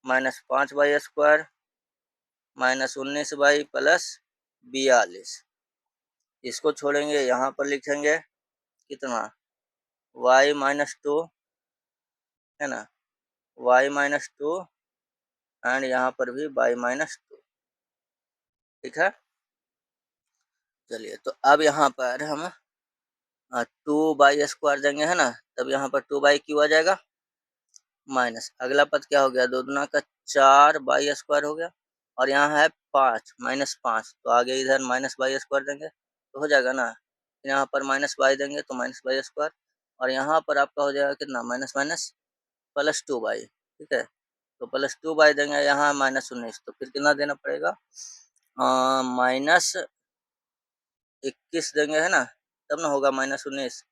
माइनस 5/² माइनस 19 प्लस 42, इसको छोड़ेंगे, यहाँ पर लिखेंगे कितना y-2, है ना, y-2 एंड यहाँ पर भी y-2, ठीक है। चलिए तो अब यहाँ पर हम 2/² देंगे, है ना, तब यहाँ पर 2/क्यू आ जाएगा, माइनस अगला पद क्या हो गया, 2 दूना का 4/² हो गया, और यहाँ है 5 -5, तो आगे इधर -/² देंगे तो हो जाएगा ना। यहाँ पर -y देंगे तो -/², और यहाँ पर आपका हो जाएगा कितना माइनस माइनस प्लस 2/, ठीक है। तो प्लस 2/, देंगे यहाँ -19, तो फिर कितना देना पड़ेगा, -21 देंगे, है ना, तब ना होगा -19,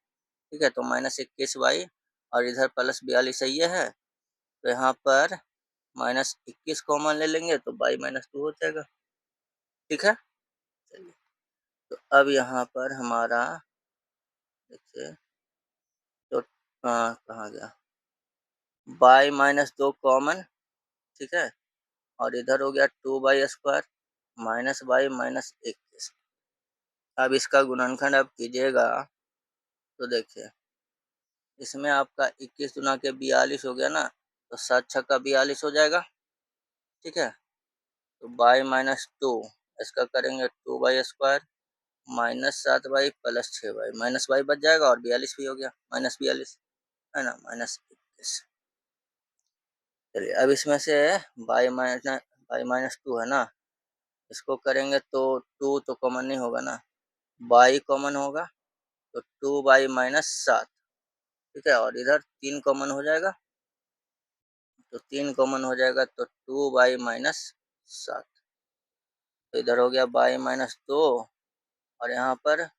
ठीक है। तो -21/, और इधर प्लस 42 सही है, तो यहाँ पर -21 कॉमन ले लेंगे तो y-2 हो जाएगा, ठीक है। चलिए तो अब यहाँ पर हमारा देखिए, तो कहाँ गया, y-2 कॉमन, ठीक है, और इधर हो गया 2/² माइनस y -21। अब इसका गुणनखंड अब कीजिएगा, तो देखिए इसमें आपका 21 गुना के 42 हो गया ना, तो 7 छक्का 42 हो जाएगा, ठीक है। तो y-2 इसका करेंगे 2/² -7/, प्लस 6/, माइनस y बच जाएगा, और 42 भी हो गया, -42, है ना, -21। चलिए अब इसमें से y-2 है ना, इसको करेंगे तो 2 तो कॉमन नहीं होगा ना, y कॉमन होगा, तो 2/-7, ठीक है, और इधर 3 कॉमन हो जाएगा, तो 3 कॉमन हो जाएगा तो 2/-7, तो इधर हो गया y-2, और यहाँ पर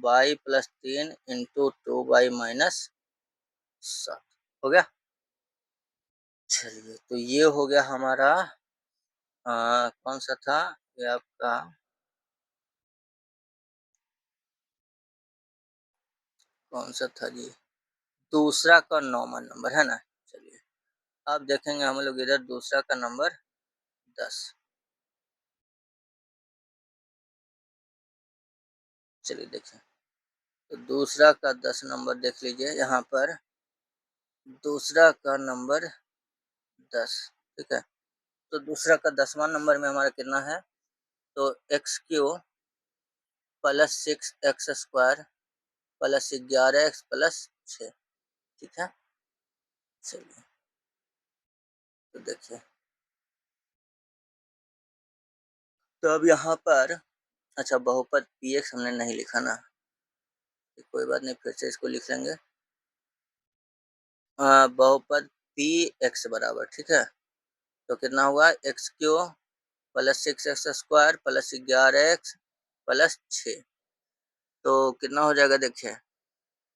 y + 3 इंटू 2/-7 हो गया। चलिए तो ये हो गया हमारा कौन सा था, ये आपका कौन सा था जी, दूसरा का 9वां नंबर, है ना। चलिए अब देखेंगे हम लोग इधर दूसरा का नंबर 10। चलिए देखें, तो दूसरा का 10 नंबर देख लीजिए, यहाँ पर दूसरा का नंबर 10, ठीक है। तो दूसरा का 10वां नंबर में हमारा कितना है, तो x³ plus 6x² plus 11x plus 6, ठीक है। चलिए तो देखिए, तो अब यहाँ पर अच्छा बहुपद px हमने नहीं लिखा ना, कोई बात नहीं, फिर से इसको लिख लेंगे, बहुपद px बराबर, ठीक है। तो कितना हुआ, x³ plus 6x² plus 11x plus 6, तो कितना हो जाएगा देखिए,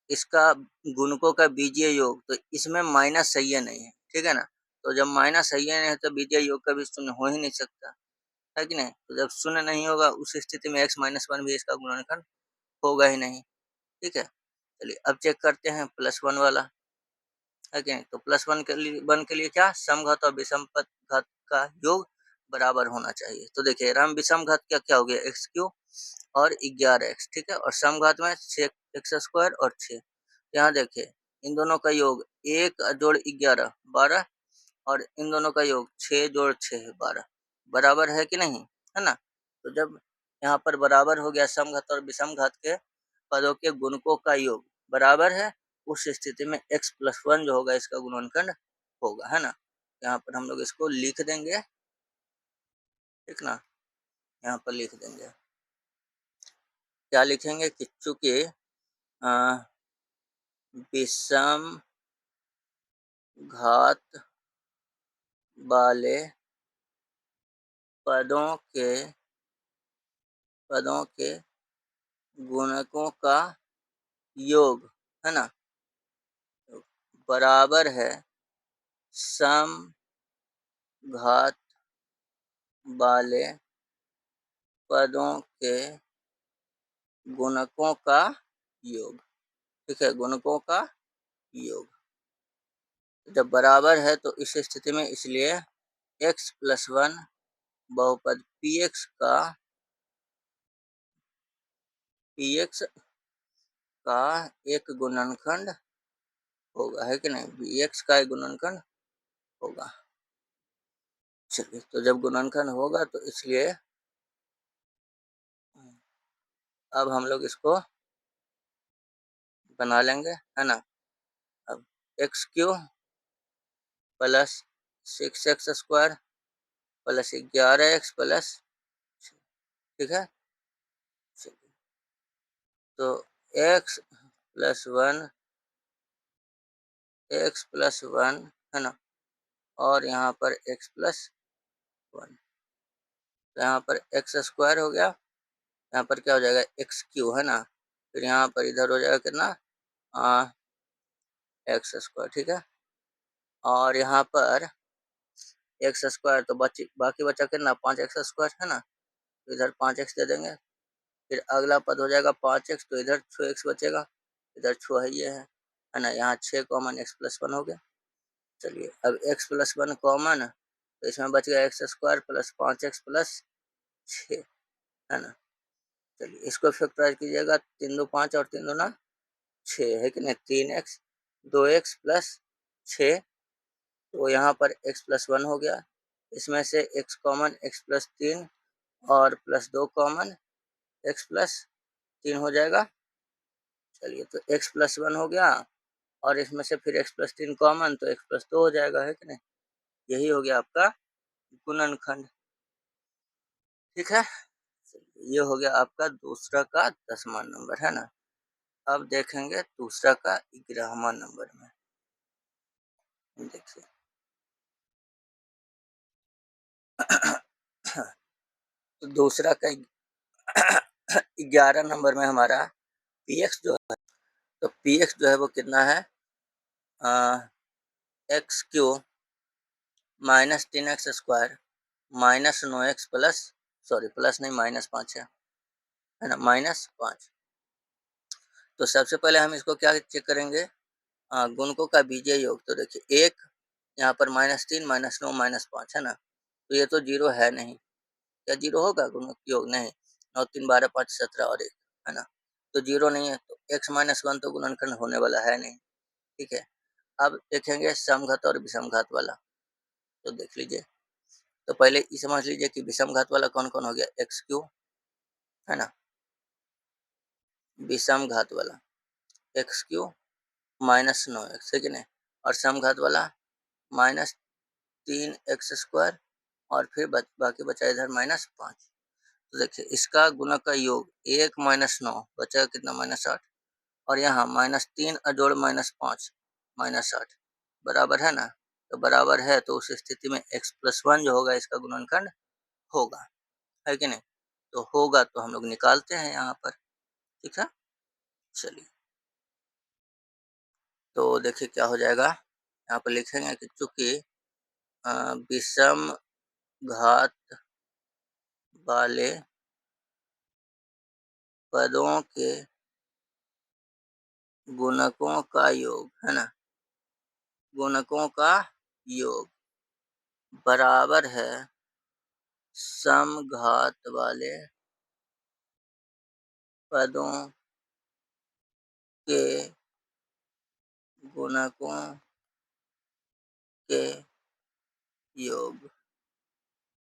इसका गुणकों का बीजीय योग, तो इसमें माइनस सही है नहीं है, ठीक है ना। तो जब माइनस सही है नहीं है, तो बीजीय योग का भी शून्य हो ही नहीं सकता, है कि नहीं। तो जब शून्य नहीं होगा उस स्थिति में x-1 भी इसका गुणनखंड होगा ही नहीं, ठीक है। चलिए अब चेक करते हैं +1 वाला, है कि नहीं। तो +1 के लिए क्या, समघात और विषम घात का योग बराबर होना चाहिए। तो देखिए राम विषम घात क्या क्या हो गया, x³ और 11x, ठीक है, और समघात में 6x² और 6। यहाँ देखिए इन दोनों का योग 1 जोड़ 11 12, और इन दोनों का योग 6 जोड़ 6 12, बराबर है कि नहीं, है ना। तो जब यहाँ पर बराबर हो गया, समघात और विषम घात के पदों के गुणकों का योग बराबर है, उस स्थिति में x+1 जो होगा इसका गुणनखंड होगा, है ना। यहाँ पर हम लोग इसको लिख देंगे, ठीक ना। यहाँ पर लिख देंगे, क्या लिखेंगे कि चूंकि विषम घात वाले पदों के गुणकों का योग, है ना, बराबर है समघात वाले पदों के गुणकों का योग। ठीक है, गुणकों का योग जब बराबर है तो इस स्थिति में इसलिए x प्लस वन बहुपद px का एक गुणनखंड होगा, है कि नहीं, bx का एक गुणनखंड होगा। चलिए, तो जब गुणनखंड होगा तो इसलिए अब हम लोग इसको बना लेंगे, है ना। अब x³ plus 6x² plus 11x plus, ठीक है। तो x प्लस वन है ना, और यहाँ पर x प्लस वन, तो यहाँ पर x² हो गया, यहाँ पर क्या हो जाएगा x³ है ना, फिर यहाँ पर इधर हो जाएगा कितना x², ठीक है। और यहाँ पर x² तो बाकी बचा कितना 5x² है ना, तो इधर 5x दे देंगे, फिर अगला पद हो जाएगा 5x, तो इधर 6x बचेगा, इधर 6 है, ये है ना, यहाँ 6 कॉमन x प्लस वन हो गया। चलिए, अब x प्लस वन कॉमन, तो इसमें बच गया x² प्लस 5x प्लस 6, है ना। चलिए, इसको फैक्टराइज कीजिएगा, 3 2 5 और 3 2 6, है कि नहीं, 3x 2x प्लस 6, तो यहाँ पर x प्लस वन हो गया, इसमें से x कॉमन x प्लस 3 और प्लस 2 कॉमन x प्लस 3 हो जाएगा। चलिए, तो x प्लस वन हो गया, और इसमें से फिर x प्लस 3 कॉमन, तो x प्लस 2 हो जाएगा, है कि नहीं। यही हो गया आपका गुणनखंड, ठीक है। ये हो गया आपका दूसरा का 10वां नंबर, है ना। अब देखेंगे दूसरा का 11वां नंबर में, देखिए तो दूसरा का 11 नंबर में हमारा px जो है, तो px जो है वो कितना है, x³ minus 3x² minus 9x plus, sorry plus नहीं, -5 है ना, -5। तो सबसे पहले हम इसको क्या चेक करेंगे, गुणकों का बीजीय योग। तो देखिए, एक यहाँ पर -3 -9 -5 है ना, तो ये तो जीरो है नहीं, क्या जीरो होगा गुणक योग, नहीं, 9 3 12 5 17 और 1, है ना, तो जीरो नहीं है, तो x माइनस वन तो गुणनखंड होने वाला है नहीं, ठीक है। अब देखेंगे समघात और विषमघात वाला, तो देख लीजिए, तो पहले ये समझ लीजिए कि विषमघात वाला कौन कौन हो गया, x³ है ना, विषमघात वाला x³ -9x, है कि नहीं, और समघात वाला -3x² और फिर बाकी बचा इधर -5। तो देखिए, इसका गुणक का योग 1 -9 बचा कितना, -8, और यहाँ -3 जोड़ -5 -8 बराबर है ना, तो बराबर है, तो उस स्थिति में x प्लस वन जो होगा इसका गुणनखंड होगा, है कि नहीं। तो होगा तो हम लोग निकालते हैं यहाँ पर, ठीक है। चलिए, तो देखिए क्या हो जाएगा, यहाँ पर लिखेंगे कि चूंकि विषम घात वाले पदों के गुणकों का योग, है ना, गुणकों का योग बराबर है समघात वाले पदों के गुणकों के योग,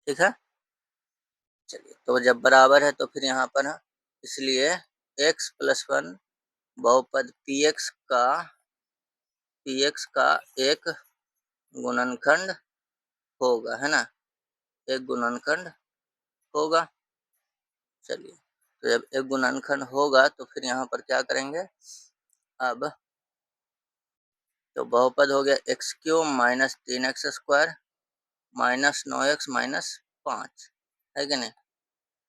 ठीक है। चलिए, तो जब बराबर है तो फिर यहाँ पर है, इसलिए x प्लस वन बहुपद px का एक गुणनखंड होगा, है ना, एक गुणनखंड होगा। चलिए, तो जब एक गुणनखंड होगा तो फिर यहाँ पर क्या करेंगे, अब तो बहुपद हो गया x cube minus 3x² minus 9x minus 5, है कि नहीं।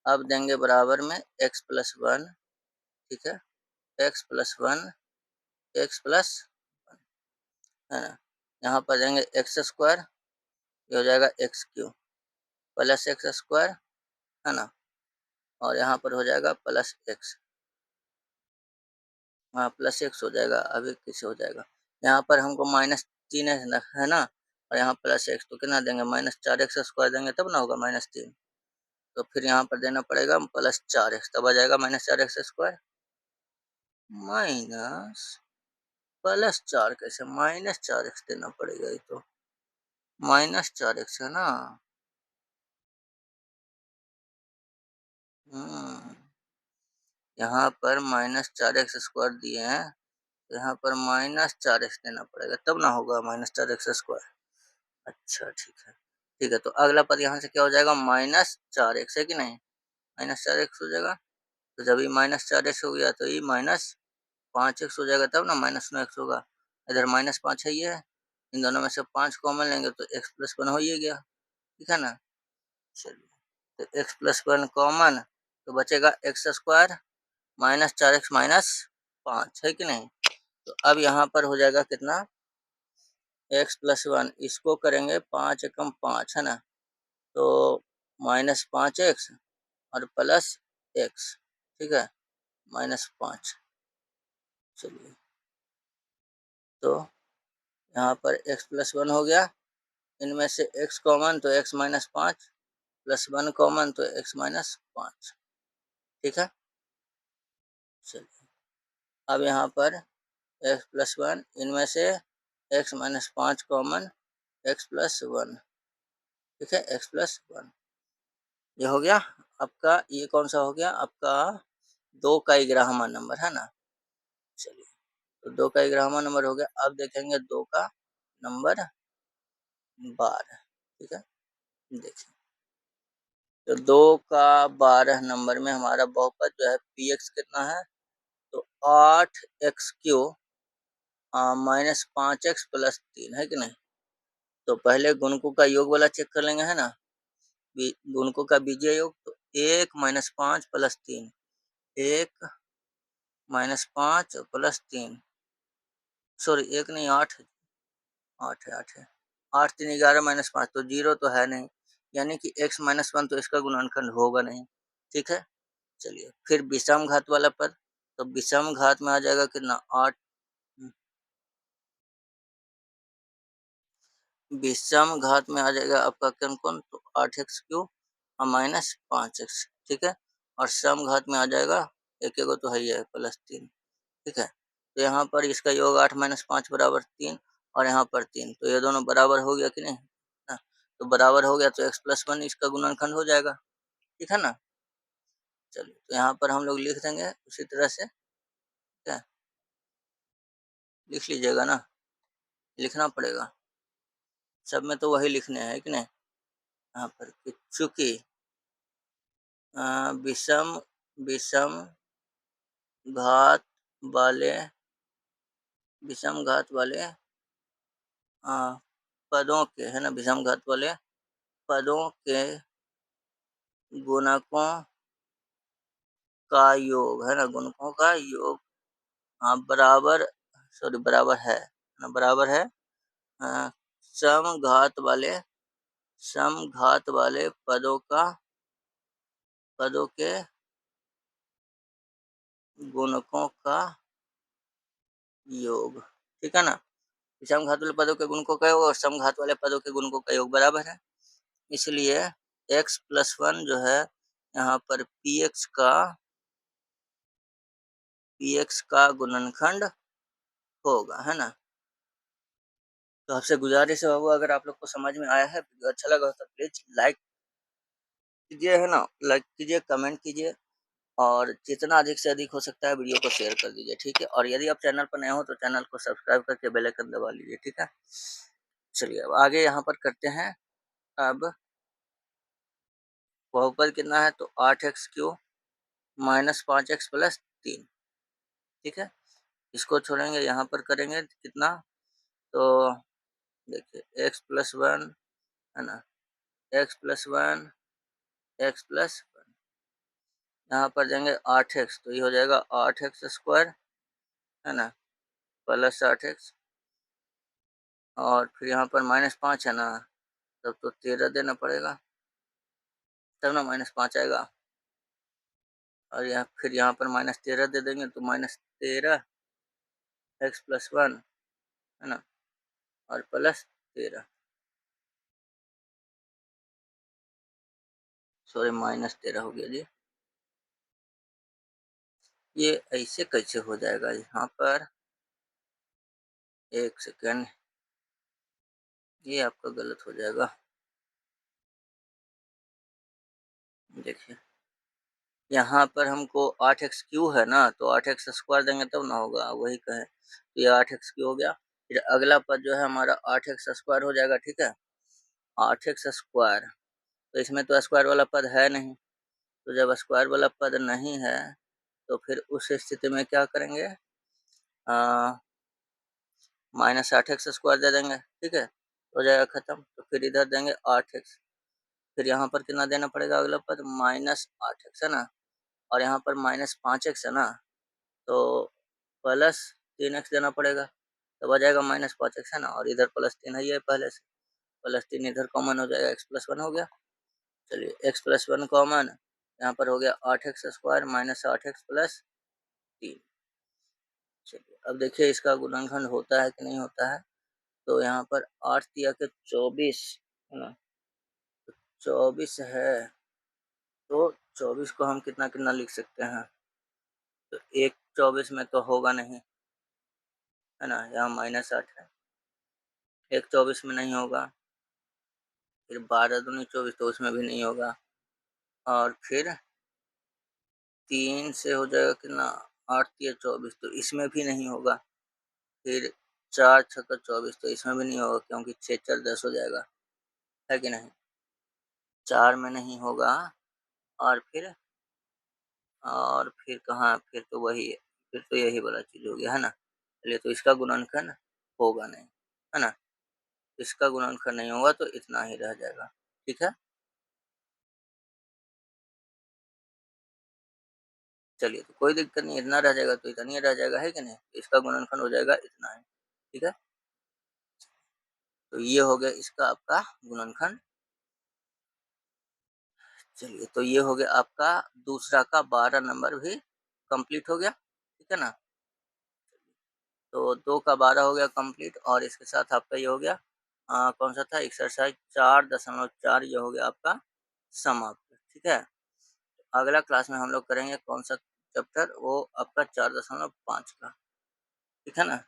अब देंगे बराबर में x+1, ठीक है, x+1 x+1, है ना। यहाँ पर देंगे x², ये हो जाएगा x³ प्लस x², है ना, और यहाँ पर हो जाएगा प्लस x, हाँ प्लस एक्स हो जाएगा, अभी कैसे हो जाएगा, यहाँ पर हमको -3 है ना, और यहाँ प्लस एक्स, तो कितना देंगे -4x² देंगे तब ना होगा -3, तो फिर यहाँ पर देना पड़ेगा +4x, तब आ जाएगा -4x², माइनस +4 कैसे, -4x देना पड़ेगा, ये तो -4x है ना। यहाँ पर -4x² दिए हैं, तो यहाँ पर -4x देना पड़ेगा तब ना होगा -4x²। अच्छा ठीक है, तो अगला पद यहाँ से क्या हो जाएगा, -4x है कि नहीं, -4x हो जाएगा, तो जब ये -4x हो गया तो ये -5x हो जाएगा, तब ना -9x होगा, इधर -5 है, ये है, इन दोनों में से 5 कॉमन लेंगे तो x+1 हो ही गया, ठीक है ना। चलिए, तो x+1 कॉमन, तो बचेगा x² -4x -5, है कि नहीं। तो अब यहाँ पर हो जाएगा कितना, x+1, इसको करेंगे 5 एकम 5, है ना, तो -5x और प्लस x, ठीक है, -5। चलिए, तो यहाँ पर x+1 हो गया, इनमें से x कॉमन तो x-5 प्लस 1 कॉमन तो x-5, ठीक है। चलिए, अब यहाँ पर x+1, इनमें से x-5 कॉमन x+1, ठीक है, x+1, ये हो गया आपका, ये कौन सा हो गया आपका, 2 का 11वां नंबर, है ना। चलिए, तो 2 का 11वां नंबर हो गया, अब देखेंगे 2 का नंबर 12, ठीक है, देखिए, तो 2 का 12 नंबर में हमारा बहुपद जो है px कितना है, तो 8x³ -5x प्लस 3, है कि नहीं। तो पहले गुणकों का योग वाला चेक कर लेंगे, है ना, गुणकों का बीजीय योग, तो 1 -5 प्लस 3, 1 -5 प्लस 3, सॉरी 1 नहीं 8 है, 8 है, 8 है, 8 3 11 -5, तो 0 तो है नहीं, यानी कि x-1 तो इसका गुणनखंड होगा नहीं, ठीक है। चलिए, फिर विषम घात वाला पद, तो विषम घात में आ जाएगा कितना, 8, विषम घात में आ जाएगा आपका कौन कौन, तो 8x³ और -5x, ठीक है, और सम घात में आ जाएगा एक एक तो है ही है +3, ठीक है। तो यहाँ पर इसका योग 8 - 5 बराबर 3, और यहाँ पर 3, तो ये दोनों बराबर हो गया कि नहीं, ना, तो बराबर हो गया तो x+1 इसका गुणनखंड हो जाएगा, ठीक है ना। चलिए, तो यहाँ पर हम लोग लिख देंगे उसी तरह से, क्या लिख लीजिएगा ना, लिखना पड़ेगा, सब में तो वही लिखने हैं कि नहीं। यहाँ पर चूंकि विषम विषम घात वाले विषम घात वाले पदों के, है ना, विषम घात वाले पदों के गुणकों का योग, है ना, गुणकों का योग, हाँ बराबर, सॉरी बराबर है ना, बराबर है अ, समघात वाले पदों के गुणकों का योग, ठीक है ना। विषम घात वाले पदों के गुणकों का योग और समघात वाले पदों के गुणकों का योग बराबर है, इसलिए x+1 जो है यहाँ पर px का गुणनखंड होगा, है ना। तो आपसे गुजारिश है बाबू, अगर आप लोग को समझ में आया है, वीडियो अच्छा लगा तो प्लीज लाइक कीजिए, है ना, लाइक कीजिए, कमेंट कीजिए, और जितना अधिक से अधिक हो सकता है वीडियो को शेयर कर दीजिए, ठीक है। और यदि आप चैनल पर नए हो तो चैनल को सब्सक्राइब करके बेल आइकन दबा लीजिए, ठीक है। चलिए, अब आगे यहाँ पर करते हैं, अब बहुपद कितना है तो 8x³ माइनस 5x प्लस 3। ठीक है, इसको छोड़ेंगे, यहाँ पर करेंगे कितना, तो देखिए x+1 है ना, x+1 x+1, यहाँ पर देंगे 8x, तो ये हो जाएगा 8x² है ना, प्लस 8x, और फिर यहाँ पर -5 है ना, तब तो 13 देना पड़ेगा, तब ना -5 आएगा। और यहाँ फिर यहाँ पर -13 दे देंगे तो -13 x+1 है ना, और प्लस 13, सॉरी -13 हो गया जी। ये ऐसे कैसे हो जाएगा, यहाँ पर एक सेकेंड, ये आपका गलत हो जाएगा। देखिए यहाँ पर हमको 8x³ है ना, तो 8x² देंगे तब ना होगा, वही कहें, तो ये 8x³ हो गया। फिर अगला पद जो है हमारा 8x² हो जाएगा। ठीक है, 8x², तो इसमें तो स्क्वायर वाला पद है नहीं, तो जब स्क्वायर वाला पद नहीं है तो फिर उस स्थिति में क्या करेंगे, -8x² दे देंगे। ठीक है, हो जाएगा खत्म। तो फिर इधर देंगे 8x, फिर यहाँ पर कितना देना पड़ेगा, अगला पद -8x है ना, और यहाँ पर -5x है ना, तो +3x देना पड़ेगा, तब आ जाएगा -5x है ना, और इधर +3 है ये पहले से, +3 इधर कॉमन हो जाएगा, x+1 हो गया। चलिए x+1 कॉमन, यहाँ पर हो गया 8x² माइनस 8x प्लस 3। चलिए अब देखिए इसका गुणनखंड होता है कि नहीं होता है, तो यहाँ पर 8 तिया के 24 है ना, 24 है, तो 24 को हम कितना कितना लिख सकते हैं, तो 1 24 में तो होगा नहीं है ना, यहाँ -8 है, 1 24 में नहीं होगा, फिर 12 दूनी 24, तो उसमें भी नहीं होगा, और फिर 3 से हो जाएगा कितना, 8 तिया 24, तो इसमें भी नहीं होगा, फिर 4 छक्का 24, तो इसमें भी नहीं होगा, क्योंकि 6 4 10 हो जाएगा, है कि नहीं, 4 में नहीं होगा, और फिर कहाँ, फिर तो वही है, फिर तो यही वाला चीज हो गया है ना। चलिए तो इसका गुणनखंड होगा नहीं है ना, इसका गुणनखंड नहीं होगा, तो इतना ही रह जाएगा। ठीक है, चलिए तो कोई दिक्कत नहीं, इतना रह जाएगा तो इतना ही रह जाएगा, है कि नहीं, इसका गुणनखंड हो जाएगा इतना ही। ठीक है, तो ये हो गया इसका आपका गुणनखंड। चलिए तो ये हो गया आपका दूसरा का 12 नंबर भी कंप्लीट हो गया। ठीक है ना, तो 2 का 12 हो गया कंप्लीट, और इसके साथ आपका ये हो गया कौन सा था, एक्सरसाइज 4.4, ये हो गया आपका समाप्त। ठीक है, अगला क्लास में हम लोग करेंगे कौन सा चैप्टर, वो आपका 4.5 का। ठीक है ना,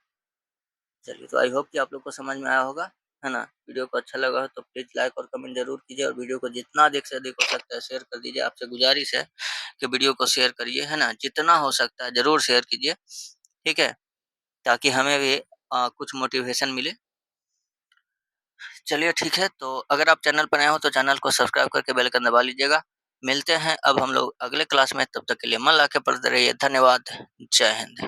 चलिए तो आई होप कि आप लोग को समझ में आया होगा, है ना। वीडियो को अच्छा लगा हो तो प्लीज लाइक और कमेंट जरूर कीजिए, और वीडियो को जितना अधिक से अधिक हो सकता है शेयर कर दीजिए। आपसे गुजारिश है कि वीडियो को शेयर करिए, है ना, जितना हो सकता है जरूर शेयर कीजिए। ठीक है, ताकि हमें भी कुछ मोटिवेशन मिले। चलिए ठीक है, तो अगर आप चैनल पर नए हो तो चैनल को सब्सक्राइब करके बेल आइकन दबा लीजिएगा। मिलते हैं अब हम लोग अगले क्लास में, तब तक के लिए मन लगा के पढ़ते रहिए। धन्यवाद, जय हिंद।